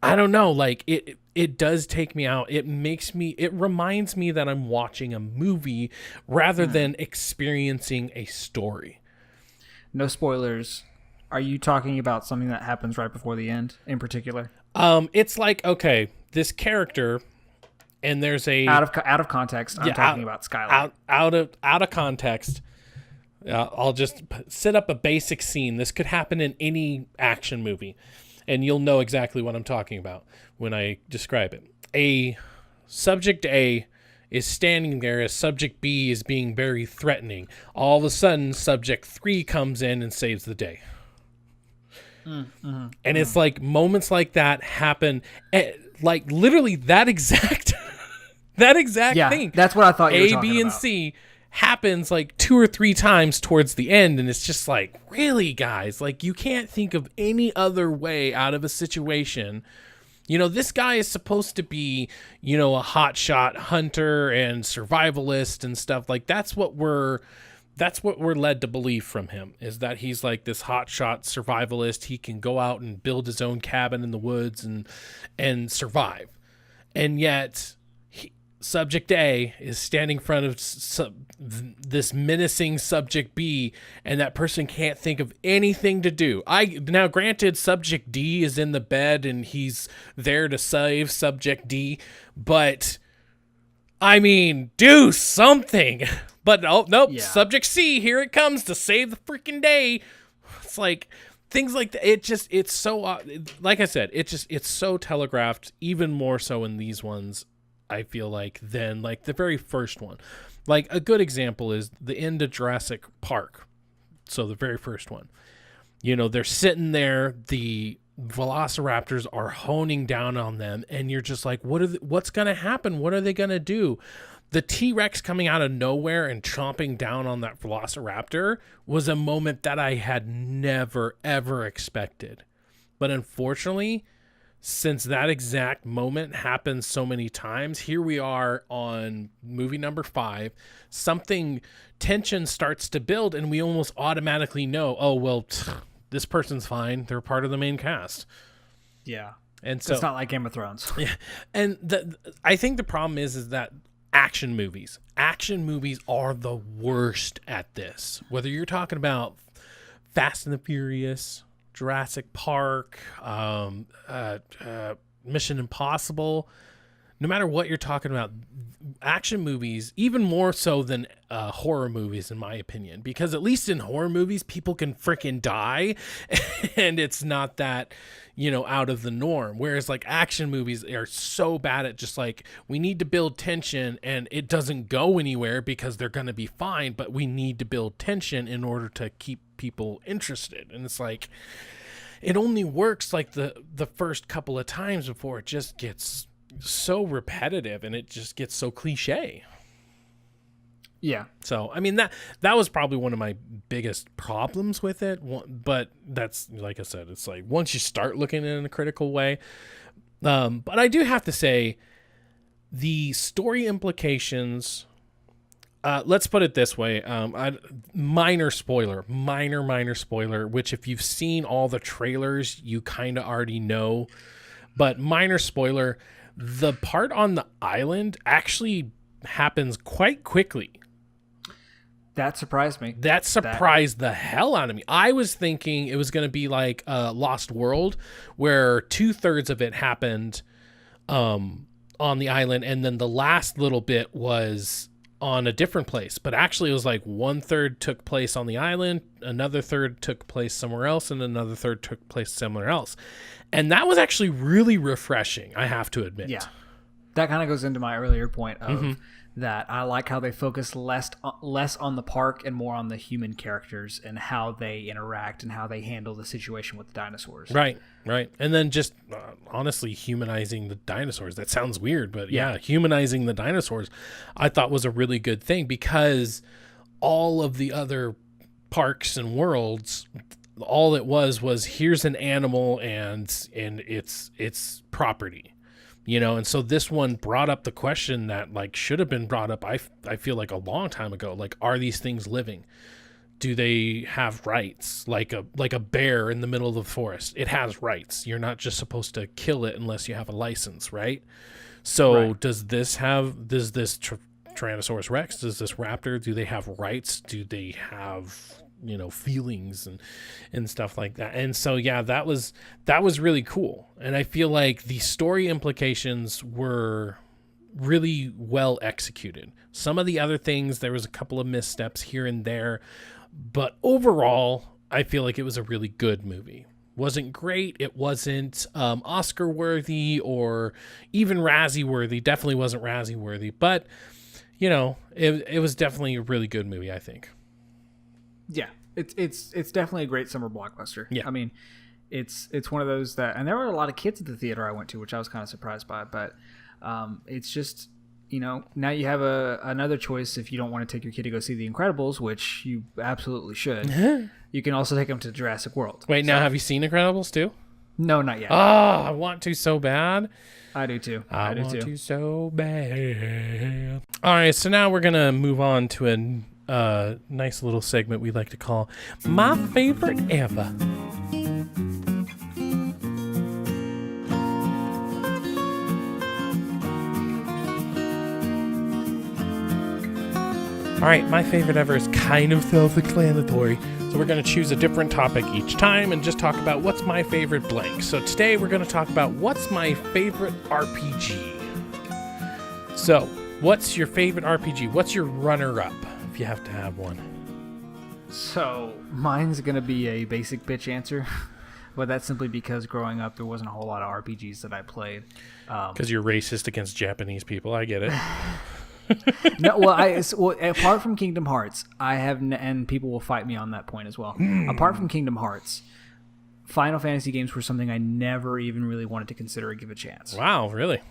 I don't know, like it does take me out. It reminds me that I'm watching a movie rather than experiencing a story. No spoilers. Are you talking about something that happens right before the end in particular? It's like, okay, this character, and there's a out of context. I'm talking about Skylar. Out of context. I'll just set up a basic scene. This could happen in any action movie, and you'll know exactly what I'm talking about when I describe it. A subject A is standing there as subject B is being very threatening. All of a sudden, subject 3 comes in and saves the day. And it's like moments like that happen, like literally that exact thing. That's what I thought you were A, talking B, and about. C happens like 2 or 3 times towards the end, and it's just like, really, guys? Like, you can't think of any other way out of a situation. This guy is supposed to be, a hotshot hunter and survivalist and stuff. Like, that's what we're led to believe from him, is that he's like this hotshot survivalist. He can go out and build his own cabin in the woods and survive. And yet subject A is standing in front of this menacing subject B, and that person can't think of anything to do. Now, granted, subject D is in the bed and he's there to save subject D, but I mean, do something. But nope. Yeah. Subject C, here it comes to save the freaking day. It's like things like that. It's so, like I said, it's so telegraphed, even more so in these ones, I feel like, than like the very first one. Like, a good example is the end of Jurassic Park. So the very first one, they're sitting there, the velociraptors are honing down on them, and you're just like, what's going to happen? What are they going to do? The T-Rex coming out of nowhere and chomping down on that velociraptor was a moment that I had never, ever expected. But unfortunately, since that exact moment happened so many times, here we are on movie number 5, tension starts to build, and we almost automatically know, oh, well, this person's fine. They're part of the main cast. Yeah. And so it's not like Game of Thrones. Yeah. And I think the problem is that action movies are the worst at this. Whether you're talking about Fast and the Furious, Jurassic Park, Mission Impossible, no matter what you're talking about, action movies, even more so than horror movies, in my opinion, because at least in horror movies, people can freaking die and it's not that, out of the norm. Whereas like action movies are so bad at just like, we need to build tension and it doesn't go anywhere because they're going to be fine, but we need to build tension in order to keep people interested. And it's like, it only works like the first couple of times before it just gets so repetitive and it just gets so cliche. Yeah. So, I mean, that was probably one of my biggest problems with it. But that's, like I said, it's like once you start looking at it in a critical way. But I do have to say the story implications, Let's put it this way. Minor spoiler, minor spoiler, which if you've seen all the trailers, you kind of already know. But minor spoiler, the part on the island actually happens quite quickly. That surprised me. That surprised the hell out of me. I was thinking it was going to be like Lost World, where 2/3 of it happened on the island, and then the last little bit was on a different place. But actually, it was like 1/3 took place on the island, another third took place somewhere else, and another third took place somewhere else. And that was actually really refreshing, I have to admit. Yeah. That kind of goes into my earlier point of that I like how they focus less on the park and more on the human characters and how they interact and how they handle the situation with the dinosaurs. Right. And then just honestly humanizing the dinosaurs. That sounds weird, but yeah, humanizing the dinosaurs I thought was a really good thing, because all of the other parks and worlds, all it was here's an animal and it's property. And so this one brought up the question that like should have been brought up, I feel like a long time ago. Like, are these things living? Do they have rights? Like a bear in the middle of the forest, it has rights. You're not just supposed to kill it unless you have a license, right? So does this Tyrannosaurus Rex, does this raptor, do they have rights? Do they have feelings and stuff like that? And so that was really cool, and I feel like the story implications were really well executed. Some of the other things, there was a couple of missteps here and there, but overall I feel like it was a really good movie. Wasn't great, it wasn't Oscar worthy or even Razzie worthy, definitely wasn't Razzie worthy, but it was definitely a really good movie, I think. Yeah, it's definitely a great summer blockbuster. Yeah, I mean, it's one of those that, and there were a lot of kids at the theater I went to, which I was kind of surprised by. But it's just now you have another choice if you don't want to take your kid to go see The Incredibles, which you absolutely should. You can also take them to Jurassic World. Wait, now have you seen Incredibles too? No, not yet. Oh, I want to so bad. I do too. I want to so bad. All right, so now we're gonna move on to a nice little segment we like to call My Favorite Ever. All right, my favorite ever is kind of self-explanatory. So we're going to choose a different topic each time and just talk about what's my favorite blank. So today we're going to talk about what's my favorite RPG. So what's your favorite RPG? What's your runner-up, if you have to have one? So mine's going to be a basic bitch answer. But that's simply because growing up, there wasn't a whole lot of RPGs that I played. Because you're racist against Japanese people. I get it. No, well, apart from Kingdom Hearts, I have, and people will fight me on that point as well. Apart from Kingdom Hearts, Final Fantasy games were something I never even really wanted to consider or give a chance. Wow, really?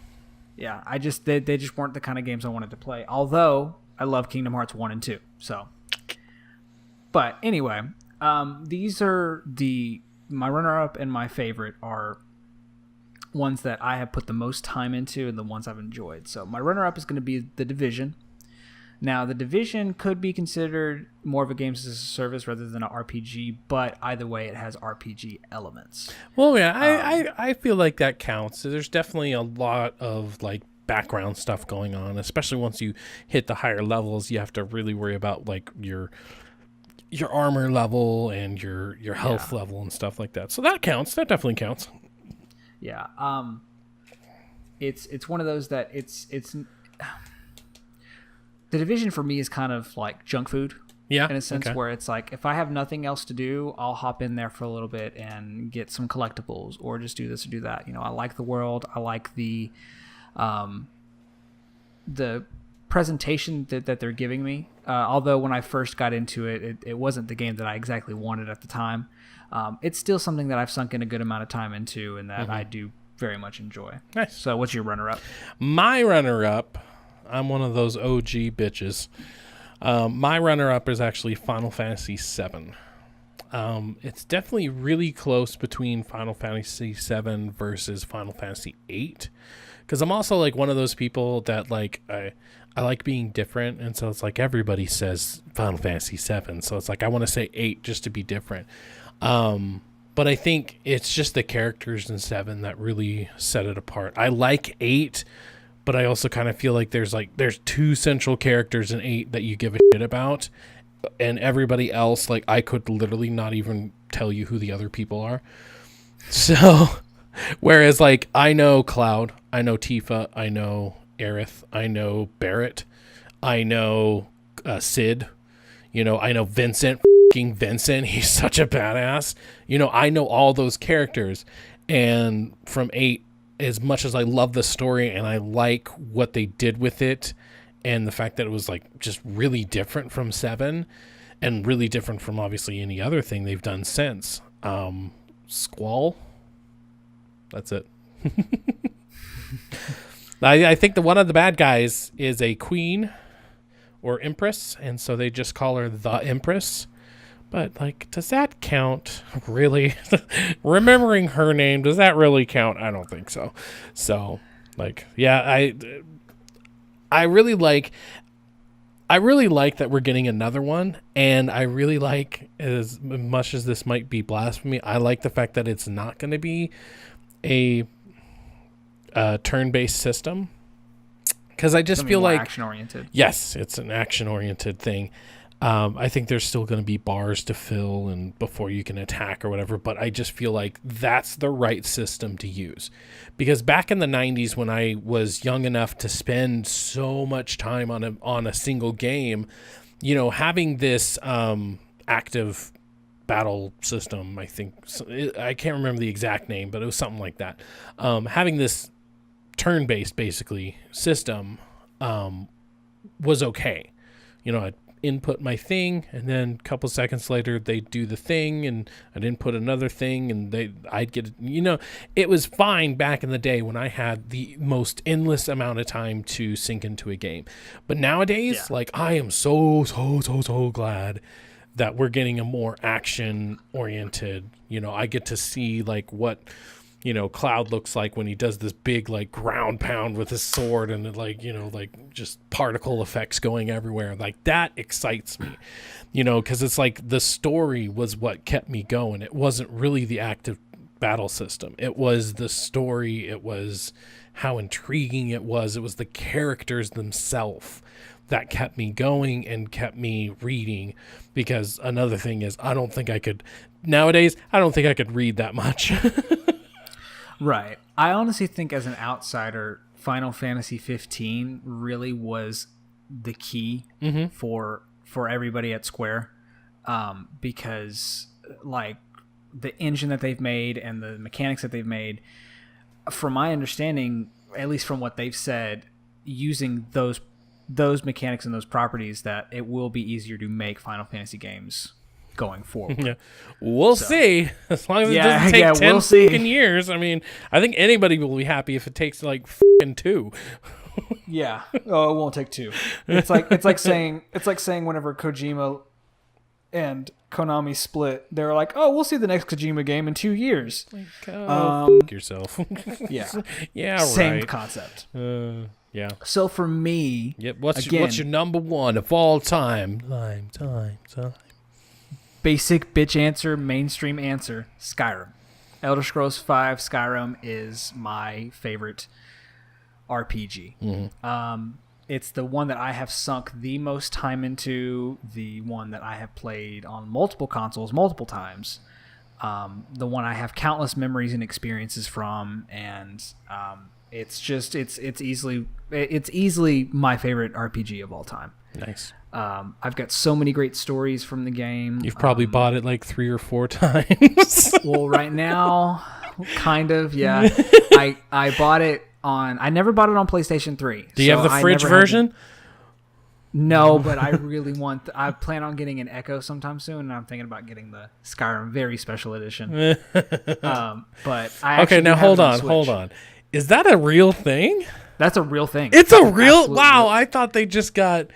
Yeah, they just weren't the kind of games I wanted to play. Although I love Kingdom Hearts 1 and 2. So, but anyway, these are my runner-up and my favorite are ones that I have put the most time into and the ones I've enjoyed. So my runner-up is going to be The Division. Now, The Division could be considered more of a games as a service rather than an RPG, but either way, it has RPG elements. Well, yeah, I feel like that counts. There's definitely a lot of like background stuff going on, especially once you hit the higher levels. You have to really worry about like your armor level and your health level and stuff like that. So that counts. That definitely counts. Yeah. It's one of those that it's The Division for me is kind of like junk food. Yeah. In a sense where it's like, if I have nothing else to do, I'll hop in there for a little bit and get some collectibles or just do this or do that. I like the world. I like the presentation that they're giving me. Although when I first got into it wasn't the game that I exactly wanted at the time. It's still something that I've sunk in a good amount of time into and that I do very much enjoy. Nice. So what's your runner-up? My runner-up, I'm one of those OG bitches. My runner-up is actually Final Fantasy VII. It's definitely really close between Final Fantasy VII versus Final Fantasy VIII because I'm also like one of those people that like I like being different, and so it's like everybody says Final Fantasy 7, so it's like I want to say 8 just to be different. But I think it's just the characters in 7 that really set it apart. I like 8, but I also kind of feel like there's 2 central characters in 8 that you give a shit about, and everybody else, like, I could literally not even tell you who the other people are. So, whereas, like, I know Cloud, I know Tifa, I know Aerith, I know Barrett, I know Sid, I know Vincent. Vincent, he's such a badass. I know all those characters, and from 8, as much as I love the story and I like what they did with it, and the fact that it was like just really different from 7 and really different from obviously any other thing they've done since. Squall, that's it. I think one of the bad guys is a queen or empress, and so they just call her the Empress. But, like, does that count, really? Remembering her name, does that really count? I don't think so. So, like, yeah, I really like that we're getting another one, and I really like, as much as this might be blasphemy, I like the fact that it's not going to be a turn-based system, because I just feel like action-oriented. Yes, it's an action-oriented thing. I think there's still going to be bars to fill and before you can attack or whatever, but I just feel like that's the right system to use. Because back in the 90s, when I was young enough to spend so much time on a single game, having this active battle system, I think, I can't remember the exact name, but it was something like that. Having this turn-based, basically, system was okay. I'd input my thing, and then a couple seconds later they'd do the thing, and I'd input another thing, and I'd get it was fine back in the day when I had the most endless amount of time to sink into a game. But nowadays, like, I am so glad that we're getting a more action oriented. I get to see like what Cloud looks like when he does this big, like, ground pound with his sword, and it, like, like, just particle effects going everywhere. Like, that excites me, because it's like the story was what kept me going. It wasn't really the active battle system. It was the story. It was how intriguing it was. It was the characters themselves that kept me going and kept me reading, because another thing is, nowadays, I don't think I could read that much. Right. I honestly think, as an outsider, Final Fantasy 15 really was the key for everybody at Square, because, like, the engine that they've made and the mechanics that they've made, from my understanding, at least from what they've said, using those mechanics and those properties, that it will be easier to make Final Fantasy games going forward. Yeah, we'll see. As long as it doesn't take 10 fucking years. I mean, I think anybody will be happy if it takes like fucking 2. Yeah. Oh, it won't take 2. It's like saying whenever Kojima and Konami split, they were like, "Oh, we'll see the next Kojima game in 2 years." Like, fuck yourself. Yeah. Yeah. Same right. concept. Yeah. So for me, yep. What's your number one of all time? Time. Basic bitch answer, mainstream answer, Skyrim. Elder Scrolls V Skyrim is my favorite RPG. Mm-hmm. It's the one that I have sunk the most time into, the one that I have played on multiple consoles multiple times, the one I have countless memories and experiences from, and it's easily my favorite RPG of all time. Nice. I've got so many great stories from the game. You've probably bought it like 3 or 4 times. Well, right now, kind of, yeah. I bought it on... I never bought it on PlayStation 3. Do you have the fridge version? No, but I really want... I plan on getting an Echo sometime soon, and I'm thinking about getting the Skyrim Very Special Edition. But I okay, now hold on. Is that a real thing? That's a real thing. It's a real... Wow, real. I thought they just got...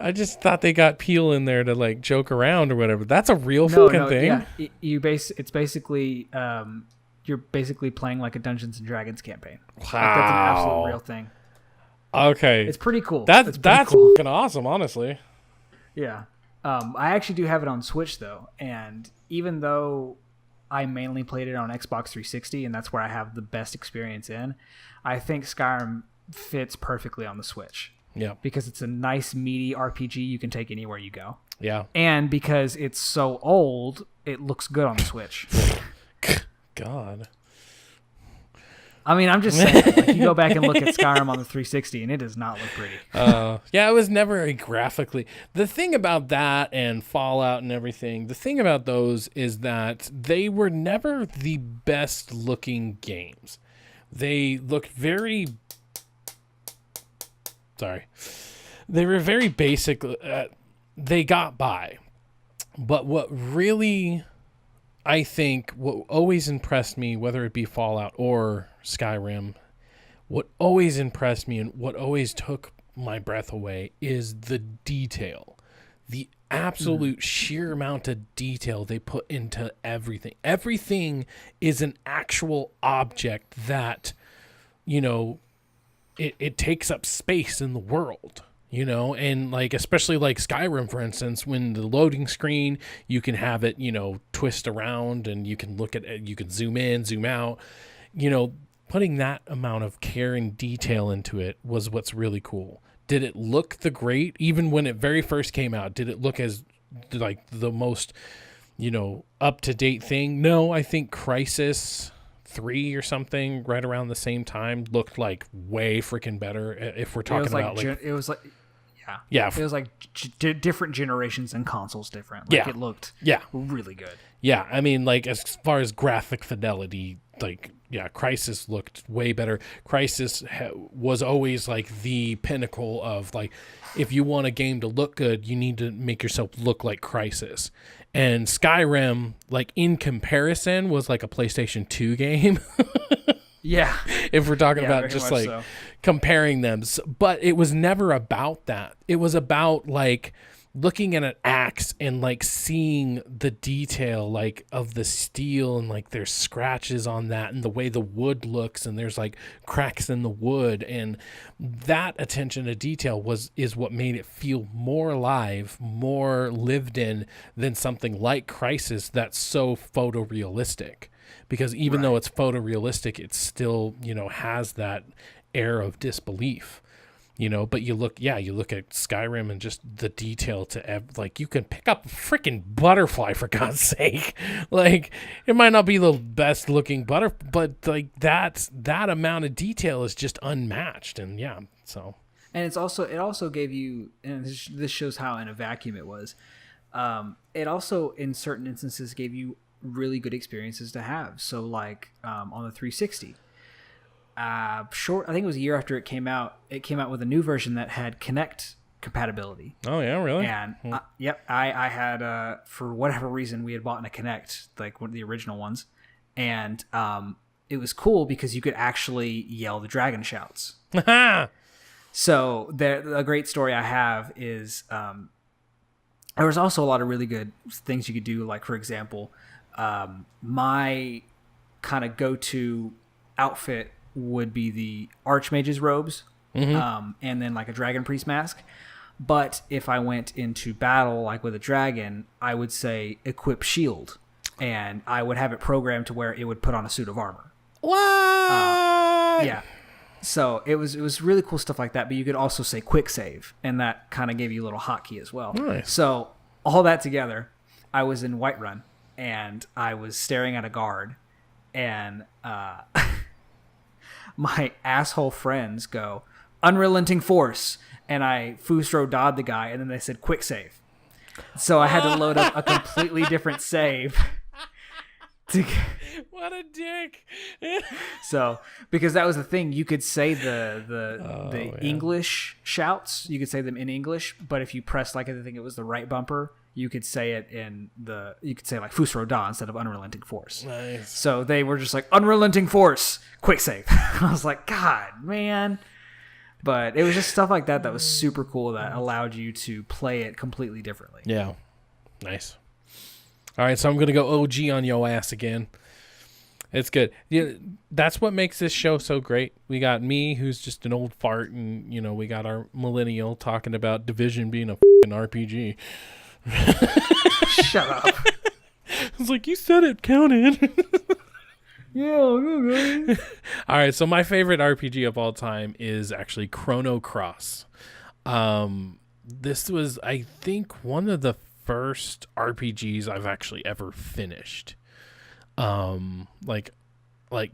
I just thought they got Peel in there to like joke around or whatever. That's a real fucking thing. Yeah, it's basically you're you're basically playing like a Dungeons and Dragons campaign. Wow. Like, that's an absolute real thing. Okay. It's pretty cool. That's cool. fucking awesome, honestly. Yeah. I actually do have it on Switch though, and even though I mainly played it on Xbox 360 and that's where I have the best experience in, I think Skyrim fits perfectly on the Switch. Yeah. Because it's a nice meaty RPG you can take anywhere you go. Yeah. And because it's so old, it looks good on the Switch. God. I mean, I'm just saying, like, you go back and look at Skyrim on the 360 and it does not look pretty. Yeah, it was never a graphically. The thing about that and Fallout and everything, the thing about those is that they were never the best looking games. They looked very... Sorry. They were very basic. They got by. But what really... I think what always impressed me, whether it be Fallout or Skyrim, what always impressed me and what always took my breath away is the detail. The absolute sheer amount of detail they put into everything. Everything is an actual object that, you know, it takes up space in the world. You know, and like, especially like Skyrim, for instance, when the loading screen, you can have it, you know, twist around and you can look at it, you can zoom in, zoom out, you know, putting that amount of care and detail into it was what's really cool. Did it look the great? Even when it very first came out, did it look as like the most, you know, up-to-date thing? No, I think Crisis 3 or something right around the same time looked like way freaking better. If we're talking about like, it was like, yeah, it was like different generations and consoles different. Like, it looked really good. Yeah, I mean, like, as far as graphic fidelity, like, yeah, Crisis looked way better. Crisis was always like the pinnacle of like, if you want a game to look good, you need to make yourself look like Crisis. And Skyrim, like, in comparison, was like a PlayStation 2 game. Yeah. If we're talking about just like comparing them. But it was never about that. It was about like looking at an axe and like seeing the detail like of the steel and like there's scratches on that and the way the wood looks and there's like cracks in the wood, and that attention to detail is what made it feel more alive, more lived in than something like Crisis that's so photorealistic. Because even though it's photorealistic, it still, you know, has that air of disbelief, you know. But you look at Skyrim and just the detail to like, you can pick up a freaking butterfly, for God's sake. Like, it might not be the best looking butterfly, but like that amount of detail is just unmatched. And yeah, so. And it also gave you, and this shows how in a vacuum it was. It also, in certain instances, gave you really good experiences to have. So like on the 360, I think it was a year after it came out with a new version that had Kinect compatibility. Oh yeah, really? And I had for whatever reason we had bought a Kinect, like one of the original ones, and it was cool because you could actually yell the dragon shouts. So a great story I have is there was also a lot of really good things you could do, like, for example, my kind of go-to outfit would be the Archmage's robes, and then like a Dragon Priest mask. But if I went into battle, like with a dragon, I would say equip shield, and I would have it programmed to where it would put on a suit of armor. What? Yeah. So it was really cool stuff like that. But you could also say quick save, and that kind of gave you a little hotkey as well. Nice. So all that together, I was in Whiterun, and I was staring at a guard, and my asshole friends go, unrelenting force, and I Fusro Dodd the guy, and then they said quick save. So I had to load up a completely different save. What a dick. So, because that was the thing, you could say the English shouts, you could say them in English, but if you press, like, I think it was the right bumper, you could say it you could say like Fusro Da instead of unrelenting force. Nice. So they were just like, unrelenting force, quick save. I was like, God, man. But it was just stuff like that was super cool that allowed you to play it completely differently. Yeah. Nice. All right, so I'm going to go OG on yo ass again. It's good. Yeah, that's what makes this show so great. We got me, who's just an old fart, and we got our millennial talking about Division being a fucking RPG. Shut up. It's like, you said it counted. Yeah, okay. All right, so my favorite RPG of all time is actually Chrono Cross. This was, I think, one of the first RPGs I've actually ever finished. Like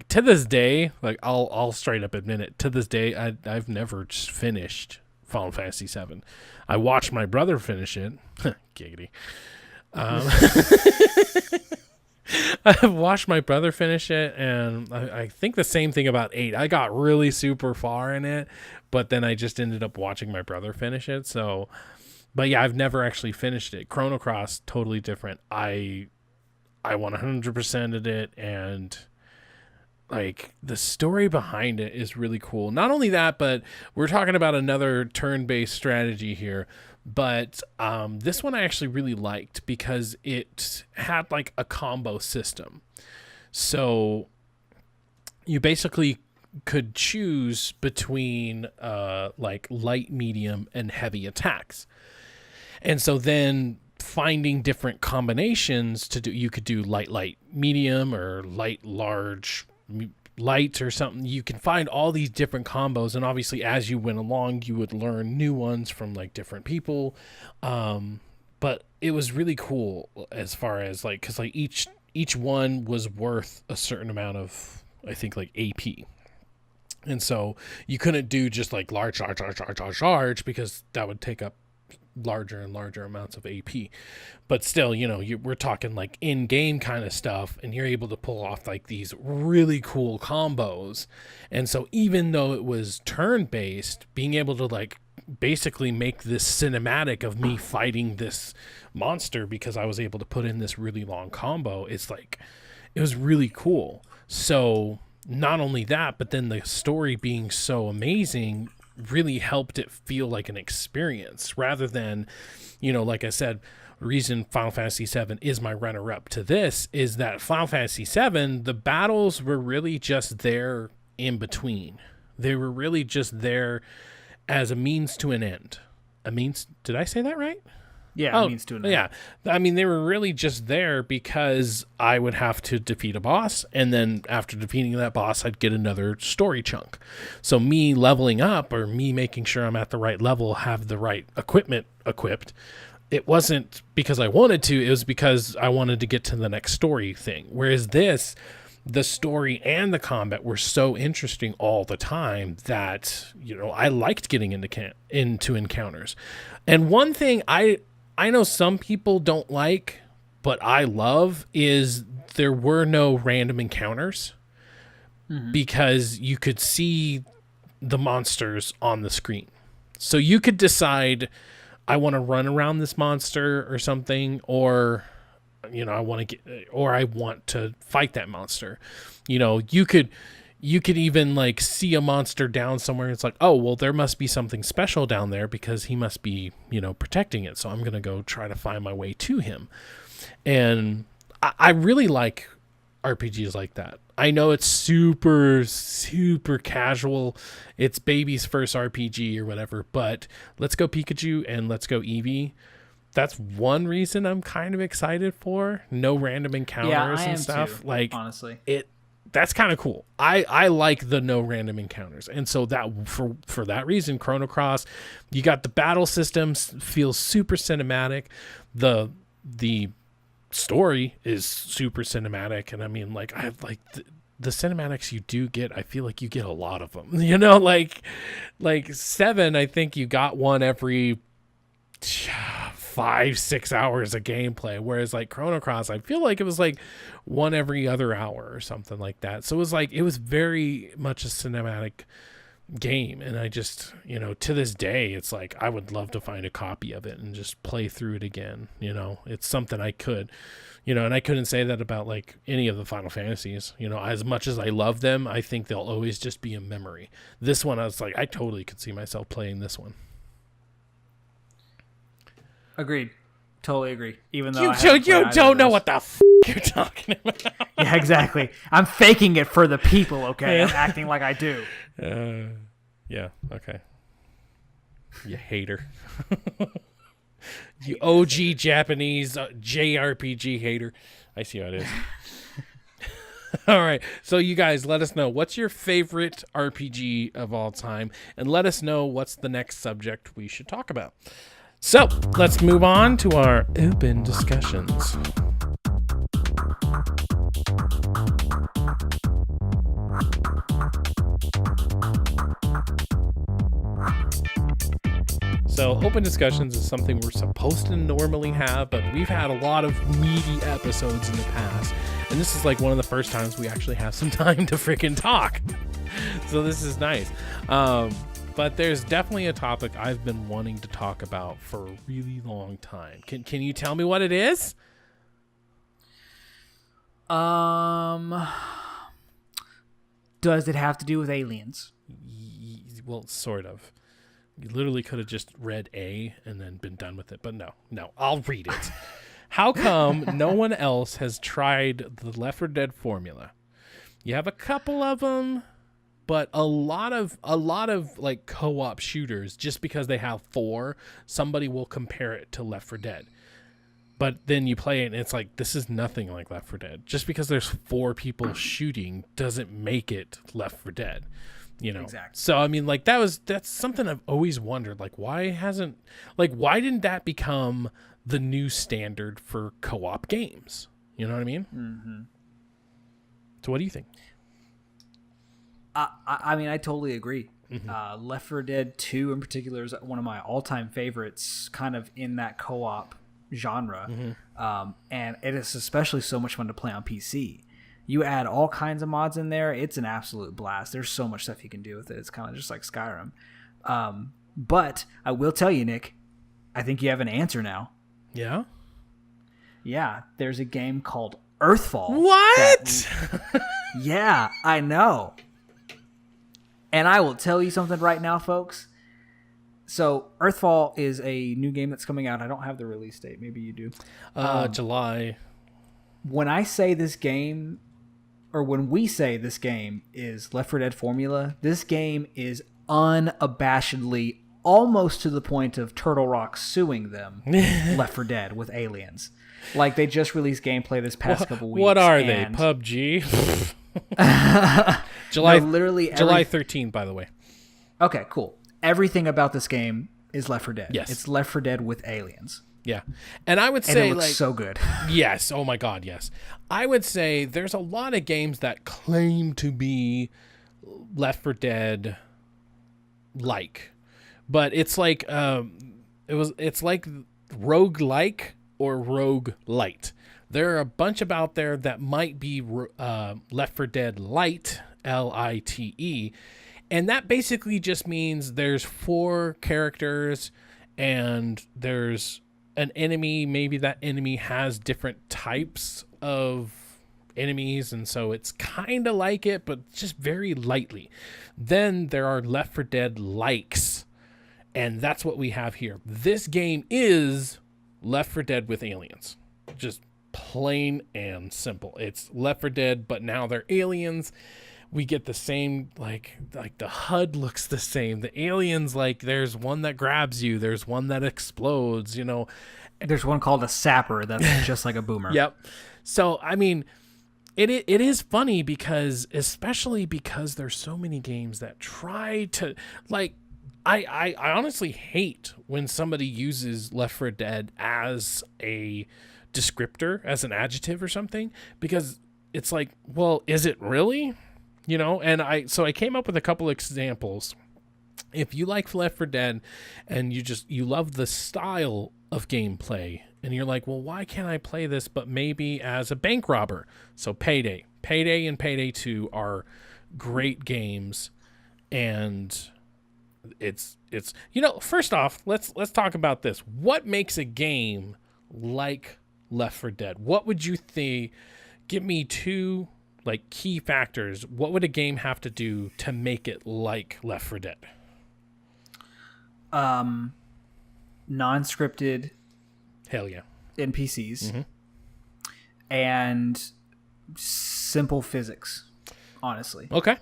to this day, like I'll straight up admit it. To this day, I've never just finished Final Fantasy VII. I watched my brother finish it. Giggity. I've watched my brother finish it, and I think the same thing about 8. I got really super far in it, but then I just ended up watching my brother finish it. So, but yeah, I've never actually finished it. Chrono Cross, totally different. I 100%ed it, and like the story behind it is really cool. Not only that, but we're talking about another turn-based strategy here. But this one I actually really liked because it had like a combo system. So you basically could choose between like light, medium, and heavy attacks. And so then finding different combinations to do, you could do light, medium, or light, large, light, or something. You can find all these different combos, and obviously as you went along you would learn new ones from like different people, but it was really cool as far as like, because like each one was worth a certain amount of, I think, like AP, and so you couldn't do just like large because that would take up larger and larger amounts of AP. But still, we're talking like in-game kind of stuff, and you're able to pull off like these really cool combos. And so even though it was turn-based, being able to like basically make this cinematic of me fighting this monster because I was able to put in this really long combo, it's like, it was really cool. So not only that, but then the story being so amazing really helped it feel like an experience rather than, like I said, the reason Final Fantasy VII is my runner-up to this is that Final Fantasy VII, the battles were really just there in between. They were really just there as a means to an end. Did I say that right? Yeah, it means to an end. Yeah. I mean, they were really just there because I would have to defeat a boss, and then after defeating that boss, I'd get another story chunk. So me leveling up, or me making sure I'm at the right level, have the right equipment equipped, it wasn't because I wanted to, it was because I wanted to get to the next story thing. Whereas this, the story and the combat were so interesting all the time that, I liked getting into encounters. And one thing I know some people don't like, but I love, is there were no random encounters, because you could see the monsters on the screen. So you could decide, I want to run around this monster or something, or I want to fight that monster. You could even like see a monster down somewhere. It's like, oh, well, there must be something special down there because he must be, protecting it. So I'm going to go try to find my way to him. And I really like RPGs like that. I know it's super, super casual. It's baby's first RPG or whatever, but Let's Go Pikachu and Let's Go Eevee. That's one reason I'm kind of excited for. No random encounters and stuff. Too, like, honestly, that's kind of cool. I like the no random encounters. And so that for that reason, Chrono Cross, you got the battle systems, feels super cinematic. The story is super cinematic. And I mean, like, I like the cinematics you do get, I feel like you get a lot of them. Like 7, I think you got one every 5-6 hours of gameplay, whereas like Chrono Cross, I feel like it was like one every other hour or something like that. So it was very much a cinematic game, and I just, to this day, it's like I would love to find a copy of it and just play through it again. It's something I could, and I couldn't say that about like any of the Final Fantasies. As much as I love them, I think they'll always just be a memory. This one, I was like, I totally could see myself playing this one. Agreed. Totally agree. Even though you don't know what the f fuck you're talking about. Yeah, exactly. I'm faking it for the people, okay? I'm acting like I do. Yeah, okay. You hater. You OG Japanese JRPG hater. I see how it is. All right. So you guys, let us know what's your favorite RPG of all time, and let us know what's the next subject we should talk about. So let's move on to our open discussions. So open discussions is something we're supposed to normally have, but we've had a lot of meaty episodes in the past. And this is like one of the first times we actually have some time to freaking talk. So this is nice. But there's definitely a topic I've been wanting to talk about for a really long time. Can you tell me what it is? Does it have to do with aliens? Well, sort of. You literally could have just read A and then been done with it. But no, I'll read it. How come no one else has tried the Left 4 Dead formula? You have a couple of them, but a lot of like co-op shooters, just because they have 4, somebody will compare it to Left 4 Dead. But then you play it and it's like, this is nothing like Left 4 Dead. Just because there's 4 people shooting doesn't make it Left 4 Dead. You know, exactly. So I mean, like that's something I've always wondered. Like, why didn't that become the new standard for co-op games? You know what I mean? Mm-hmm. So what do you think? I mean, I totally agree. Mm-hmm. Left 4 Dead 2 in particular is one of my all-time favorites, kind of in that co-op genre. Mm-hmm. And it is especially so much fun to play on PC. You add all kinds of mods in there. It's an absolute blast. There's so much stuff you can do with it. It's kind of just like Skyrim. But I will tell you, Nick, I think you have an answer now. Yeah? Yeah. There's a game called Earthfall. What? Yeah, I know. And I will tell you something right now, folks. So Earthfall is a new game that's coming out. I don't have the release date. Maybe you do. July. When I say this game... or when we say this game is Left 4 Dead formula, this game is unabashedly, almost to the point of Turtle Rock suing them, Left 4 Dead with aliens. Like, they just released gameplay this past couple weeks. What are they? PUBG? July 13th, by the way. Okay, cool. Everything about this game is Left 4 Dead. Yes. It's Left 4 Dead with aliens. Yeah. And I would say, it looks so good. Yes. Oh my God. Yes. I would say there's a lot of games that claim to be Left 4 Dead like, but it's like, it's like roguelike or roguelite. There are a bunch about there that might be Left 4 Dead Lite, Lite. And that basically just means there's 4 characters and there's an enemy. Maybe that enemy has different types of enemies, and so it's kind of like it, but just very lightly. Then there are Left 4 Dead likes, and that's what we have here. This game is Left 4 Dead with aliens. Just plain and simple. It's Left 4 Dead, but now they're aliens. We get the same, like the HUD looks the same. The aliens, like, there's one that grabs you. There's one that explodes, you know. There's one called a sapper that's just like a boomer. Yep. So, I mean, it is funny because, especially because there's so many games that try to, like, I honestly hate when somebody uses Left 4 Dead as a descriptor, as an adjective or something, because it's like, well, is it really? You know, and I came up with a couple examples. If you like Left 4 Dead and you love the style of gameplay and you're like, well, why can't I play this but maybe as a bank robber? So Payday and Payday 2 are great games, and it's you know, first off, let's talk about this. What makes a game like Left 4 Dead? What would you think? Give me 2 like key factors. What would a game have to do to make it like Left 4 Dead? Non-scripted Hell yeah. NPCs. and simple physics, honestly. Okay.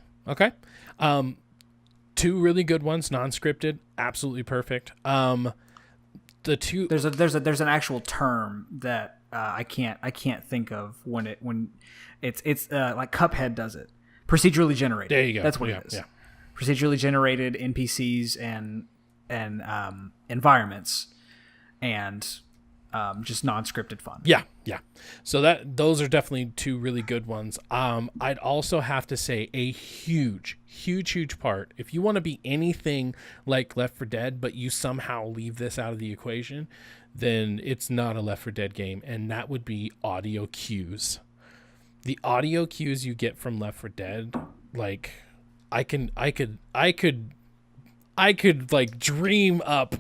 Two really good ones, non-scripted, absolutely perfect. The two There's an actual term that I can't think of when it's like Cuphead does it. Procedurally generated. There you go. That's what it is. Yeah. Procedurally generated NPCs and environments, and just non-scripted fun. Yeah. So those are definitely two really good ones. I'd also have to say a huge part, if you want to be anything like Left 4 Dead, but you somehow leave this out of the equation, then it's not a Left 4 Dead game, and that would be audio cues. The audio cues you get from Left 4 Dead, like I could like dream up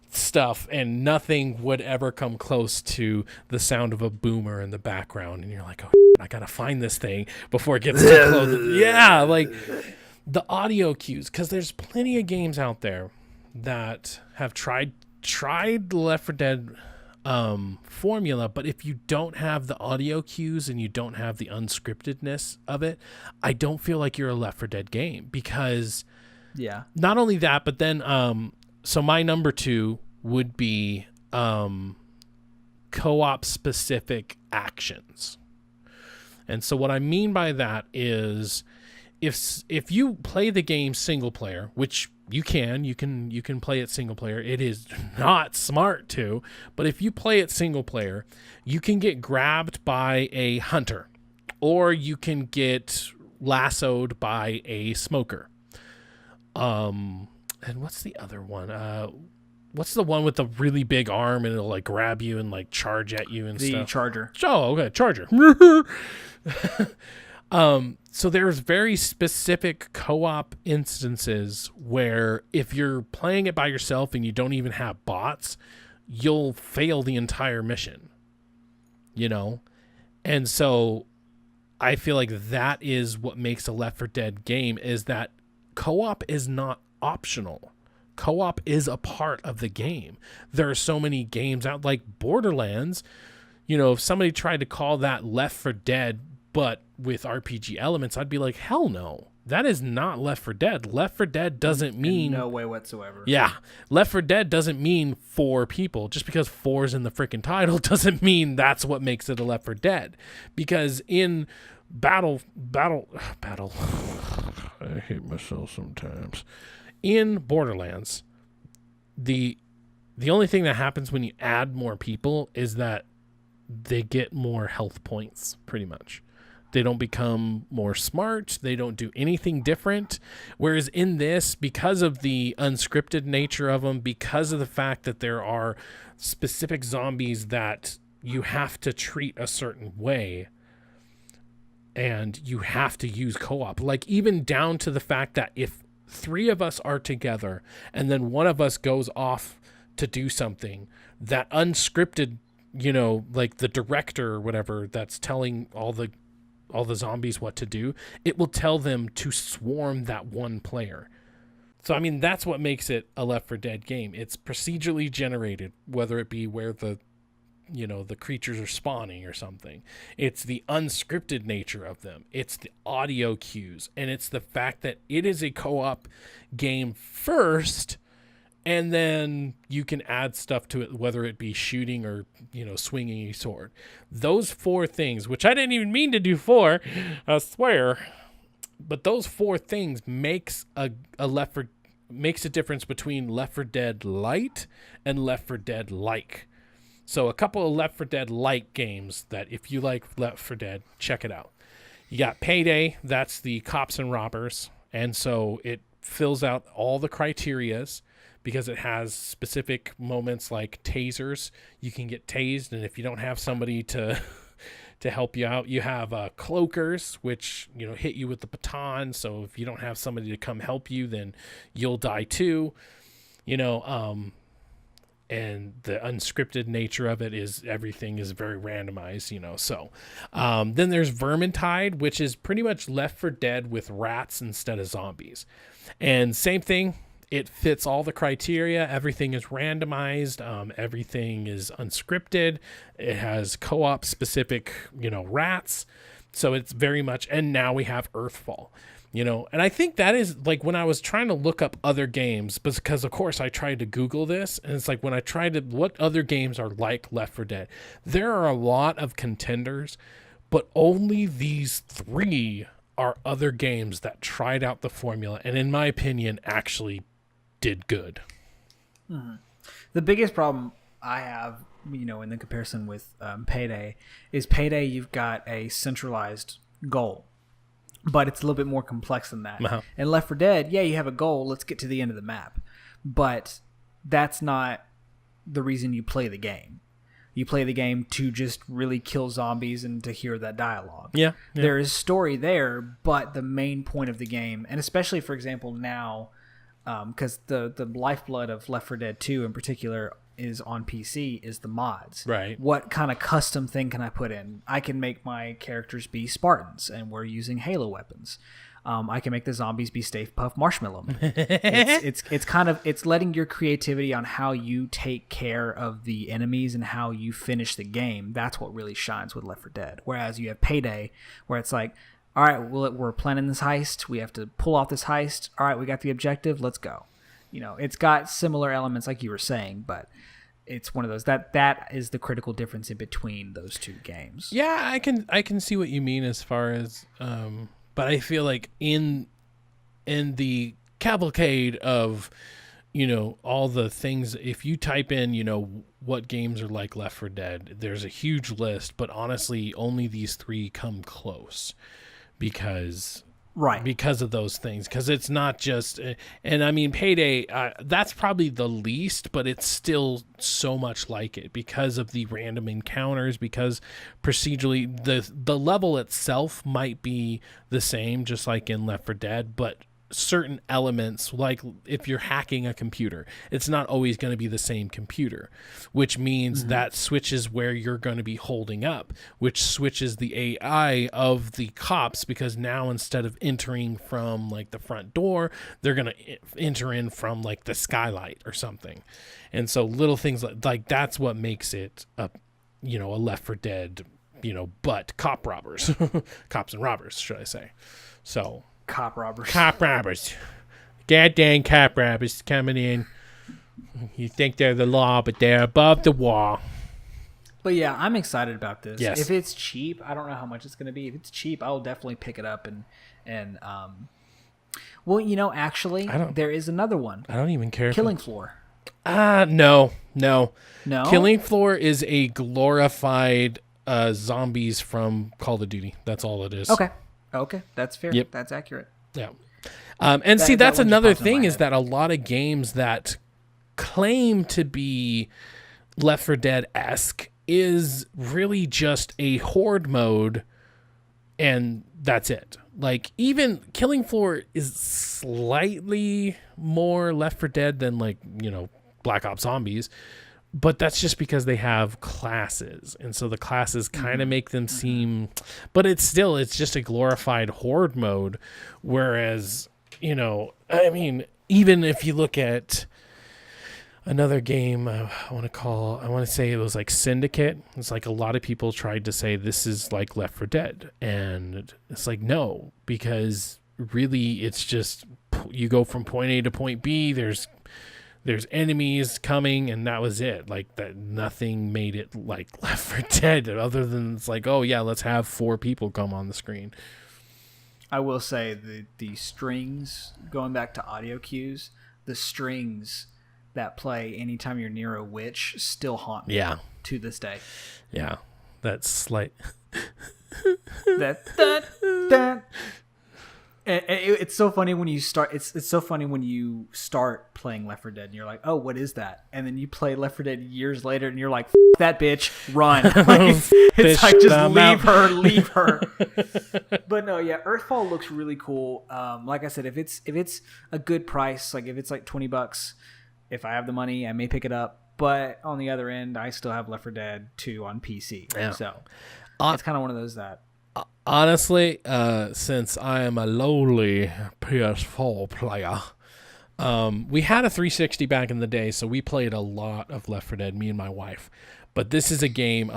stuff and nothing would ever come close to the sound of a boomer in the background, and you're like, oh, I gotta find this thing before it gets too close. Yeah, like the audio cues, because there's plenty of games out there that have tried the Left 4 Dead formula, but if you don't have the audio cues and you don't have the unscriptedness of it, I don't feel like you're a Left 4 Dead game. Because not only that, but then so my number 2 would be co-op specific actions. And so what I mean by that is if you play the game single player, which you can play it single player. It is not smart to, but if you play it single player, you can get grabbed by a hunter, or you can get lassoed by a smoker. And what's the other one? What's the one with the really big arm and it'll like grab you and like charge at you and stuff? The charger. Oh, okay, charger. So there's very specific co-op instances where if you're playing it by yourself and you don't even have bots, you'll fail the entire mission, you know? And so I feel like that is what makes a Left 4 Dead game, is that co-op is not optional. Co-op is a part of the game. There are so many games out, like Borderlands. You know, if somebody tried to call that Left 4 Dead but with RPG elements, I'd be like, hell no. That is not Left 4 Dead. Left 4 Dead doesn't mean... In no way whatsoever. Yeah. Left 4 Dead doesn't mean 4 people. Just because 4's in the freaking title doesn't mean that's what makes it a Left 4 Dead. Because in battle... I hate myself sometimes. In Borderlands, the only thing that happens when you add more people is that they get more health points, pretty much. They don't become more smart. They don't do anything different. Whereas in this, because of the unscripted nature of them, because of the fact that there are specific zombies that you have to treat a certain way, and you have to use co-op, like even down to the fact that if 3 of us are together and then one of us goes off to do something, that unscripted, you know, like the director or whatever that's telling all the zombies what to do, it will tell them to swarm that one player. So, I mean, that's what makes it a Left 4 Dead game. It's procedurally generated, whether it be where the creatures are spawning or something. It's the unscripted nature of them. It's the audio cues. And it's the fact that it is a co-op game first, and then you can add stuff to it, whether it be shooting or, you know, swinging a sword. Those 4 things, which I didn't even mean to do 4, I swear. But those 4 things makes makes a difference between Left 4 Dead Light and Left 4 Dead Like. So a couple of Left 4 Dead Light games that if you like Left 4 Dead, check it out. You got Payday, that's the cops and robbers. And so it fills out all the criterias, because it has specific moments like tasers. You can get tased, and if you don't have somebody to help you out, you have cloakers, which, you know, hit you with the baton. So if you don't have somebody to come help you, then you'll die too. You know, and the unscripted nature of it is everything is very randomized, you know. So then there's Vermintide, which is pretty much Left 4 Dead with rats instead of zombies. And same thing. it fits all the criteria. Everything is randomized. Everything is unscripted. It has co-op specific, rats. So it's very much, and now we have Earthfall, and I think that is like when I was trying to look up other games, because of course I tried to Google this, and it's like when I tried to, what other games are like Left 4 Dead? There are a lot of contenders, but only these 3 are other games that tried out the formula and in my opinion actually did good. Mm-hmm. The biggest problem I have, in the comparison with Payday, is Payday you've got a centralized goal, but it's a little bit more complex than that. Uh-huh. And Left 4 Dead, yeah, you have a goal, let's get to the end of the map, but that's not the reason you play the game. You play the game to just really kill zombies and to hear that dialogue. Yeah. There is story there, but the main point of the game, and especially, for example, now, because the lifeblood of Left 4 Dead 2 in particular is on PC, is the mods. Right. What kind of custom thing can I put in? I can make my characters be Spartans, and we're using Halo weapons. I can make the zombies be Stay Puft Marshmallow. It's letting your creativity on how you take care of the enemies and how you finish the game. That's what really shines with Left 4 Dead. Whereas you have Payday, where it's like, all right, we're planning this heist. We have to pull off this heist. All right, we got the objective. Let's go. It's got similar elements like you were saying, but it's one of those that is the critical difference in between those 2 games. Yeah, I can see what you mean as far as but I feel like in the cavalcade of, all the things, if you type in, what games are like Left 4 Dead, there's a huge list, but honestly, only these 3 come close because of those things. Because it's not just, and I mean, Payday, that's probably the least, but it's still so much like it because of the random encounters, because procedurally the level itself might be the same, just like in Left 4 Dead, but certain elements, like if you're hacking a computer, it's not always going to be the same computer, which means that switches where you're going to be holding up, which switches the AI of the cops, because now instead of entering from like the front door, they're going to enter in from like the skylight or something. And so little things like that's what makes it a Left 4 Dead, but cops and robbers, should I say. So Cop robbers. Goddamn cop robbers coming in. You think they're the law, but they're above the wall. But yeah, I'm excited about this. Yes. If it's cheap, I don't know how much it's going to be. If it's cheap, I'll definitely pick it up and well, actually, there is another one. I don't even care. Killing Floor. No. No. Killing Floor is a glorified zombies from Call of Duty. That's all it is. Okay, that's fair. Yep. That's accurate. Yeah. And see, that's another thing, is head. that a lot of games that claim to be Left 4 Dead-esque is really just a horde mode, and that's it. Like, even Killing Floor is slightly more Left 4 Dead than, like, Black Ops Zombies, but that's just because they have classes, and so the classes kind of make them seem, but it's just a glorified horde mode. Whereas, I mean, even if you look at another game, I want to say it was like Syndicate. It's like a lot of people tried to say this is like Left 4 Dead, and it's like, no, because really it's just, you go from point A to point B, there's enemies coming, and that was it. Like, that, nothing made it like Left 4 Dead other than it's like, oh yeah, let's have 4 people come on the screen. I will say the strings, going back to audio cues, the strings that play anytime you're near a witch still haunt me. Yeah. To this day. Yeah. That's slight. that. It's so funny when you start. It's so funny when you start playing Left 4 Dead and you're like, "Oh, what is that?" And then you play Left 4 Dead years later and you're like, "F that bitch, run!" It's like, just leave her. But no, yeah, Earthfall looks really cool. Like I said, if it's a good price, like if it's like $20, if I have the money, I may pick it up. But on the other end, I still have Left 4 Dead 2 on PC, so it's kind of one of those that. Honestly, since I am a lowly PS4 player, We had a 360 back in the day, so we played a lot of Left 4 Dead, me and my wife. But this is a game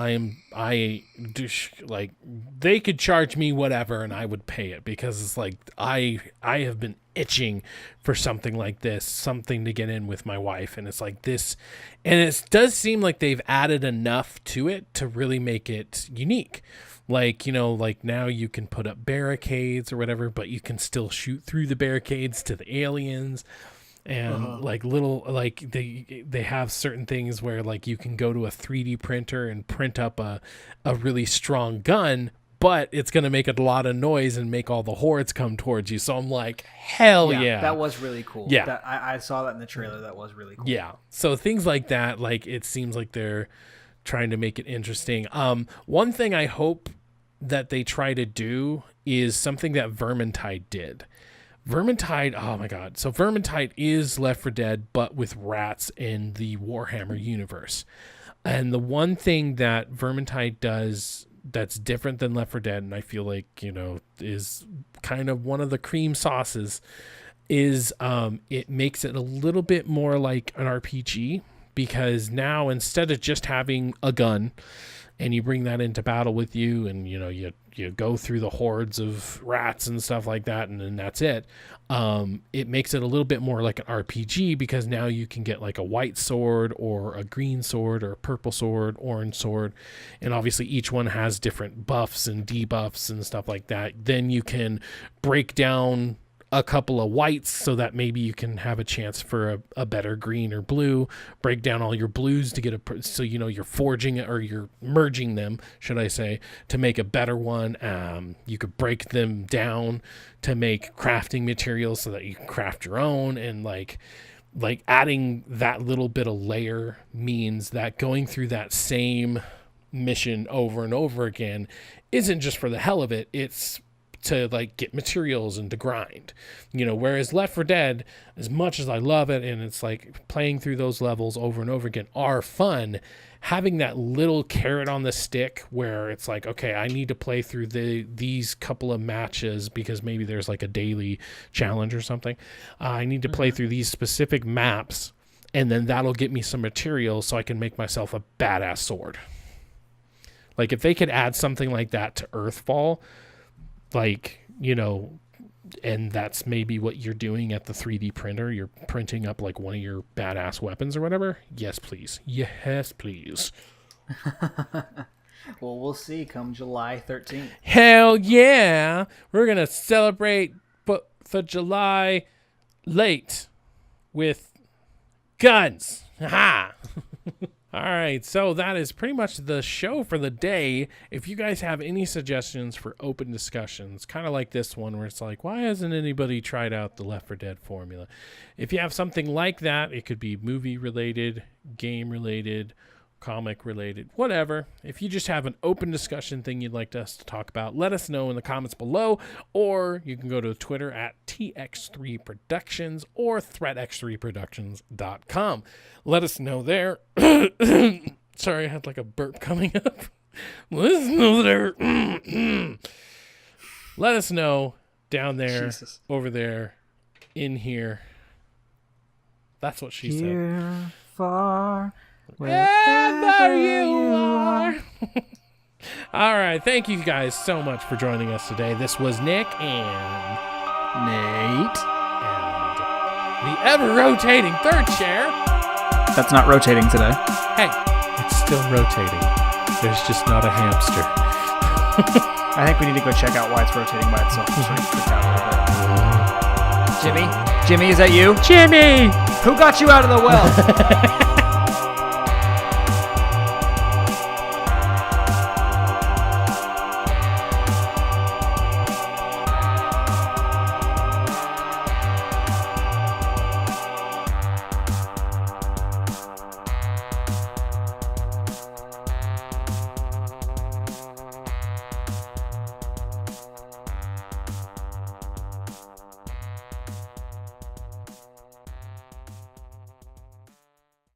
like they could charge me whatever and I would pay it, because it's like I have been itching for something like this, something to get in with my wife, and it's like this, and it does seem like they've added enough to it to really make it unique. Like, like now you can put up barricades or whatever, but you can still shoot through the barricades to the aliens. And like little, like they have certain things where like you can go to a 3D printer and print up a really strong gun, but it's going to make a lot of noise and make all the hordes come towards you. So I'm like, hell yeah. That was really cool. Yeah. I saw that in the trailer. That was really cool. Yeah. So things like that, like it seems like they're trying to make it interesting. One thing I hope that they try to do is something that Vermintide did. Vermintide, oh my god. So Vermintide is Left 4 Dead, but with rats in the Warhammer universe. And the one thing that Vermintide does that's different than Left 4 Dead, and I feel like, is kind of one of the cream sauces, is it makes it a little bit more like an RPG, because now instead of just having a gun and you bring that into battle with you, and you go through the hordes of rats and stuff like that, and then that's it. It makes it a little bit more like an RPG, because now you can get like a white sword or a green sword or a purple sword, orange sword, and obviously each one has different buffs and debuffs and stuff like that. Then you can break down a couple of whites so that maybe you can have a chance for a better green or blue. Break down all your blues to get so you're forging it, or you're merging them, should I say, to make a better one. You could break them down to make crafting materials so that you can craft your own, and like adding that little bit of layer means that going through that same mission over and over again isn't just for the hell of it. It's to like get materials and to grind, whereas Left 4 Dead, as much as I love it, and it's like playing through those levels over and over again are fun, having that little carrot on the stick where it's like, okay, I need to play through these couple of matches because maybe there's like a daily challenge or something. I need to play through these specific maps, and then that'll get me some materials so I can make myself a badass sword. Like if they could add something like that to Earthfall, like, and that's maybe what you're doing at the 3D printer. You're printing up like one of your badass weapons or whatever. Yes, please. Yes, please. Well, we'll see come July 13th. Hell yeah. We're going to celebrate 4th of July late with guns. Ha! All right, so that is pretty much the show for the day. If you guys have any suggestions for open discussions, kind of like this one where it's like, why hasn't anybody tried out the Left 4 Dead formula? If you have something like that, it could be movie-related, game-related, comic-related, whatever. If you just have an open discussion thing you'd like us to talk about, let us know in the comments below, or you can go to Twitter at TX3Productions or ThreatX3Productions.com. Let us know there. Sorry, I had like a burp coming up. Let us know there. Let us know down there, Jesus. Over there, in here. That's what she said. Far. Wherever you are. All right. Thank you guys so much for joining us today. This was Nick and Nate. And the ever-rotating third chair. That's not rotating today. Hey, it's still rotating. There's just not a hamster. I think we need to go check out why it's rotating by itself. Jimmy? Jimmy, is that you? Jimmy! Who got you out of the well?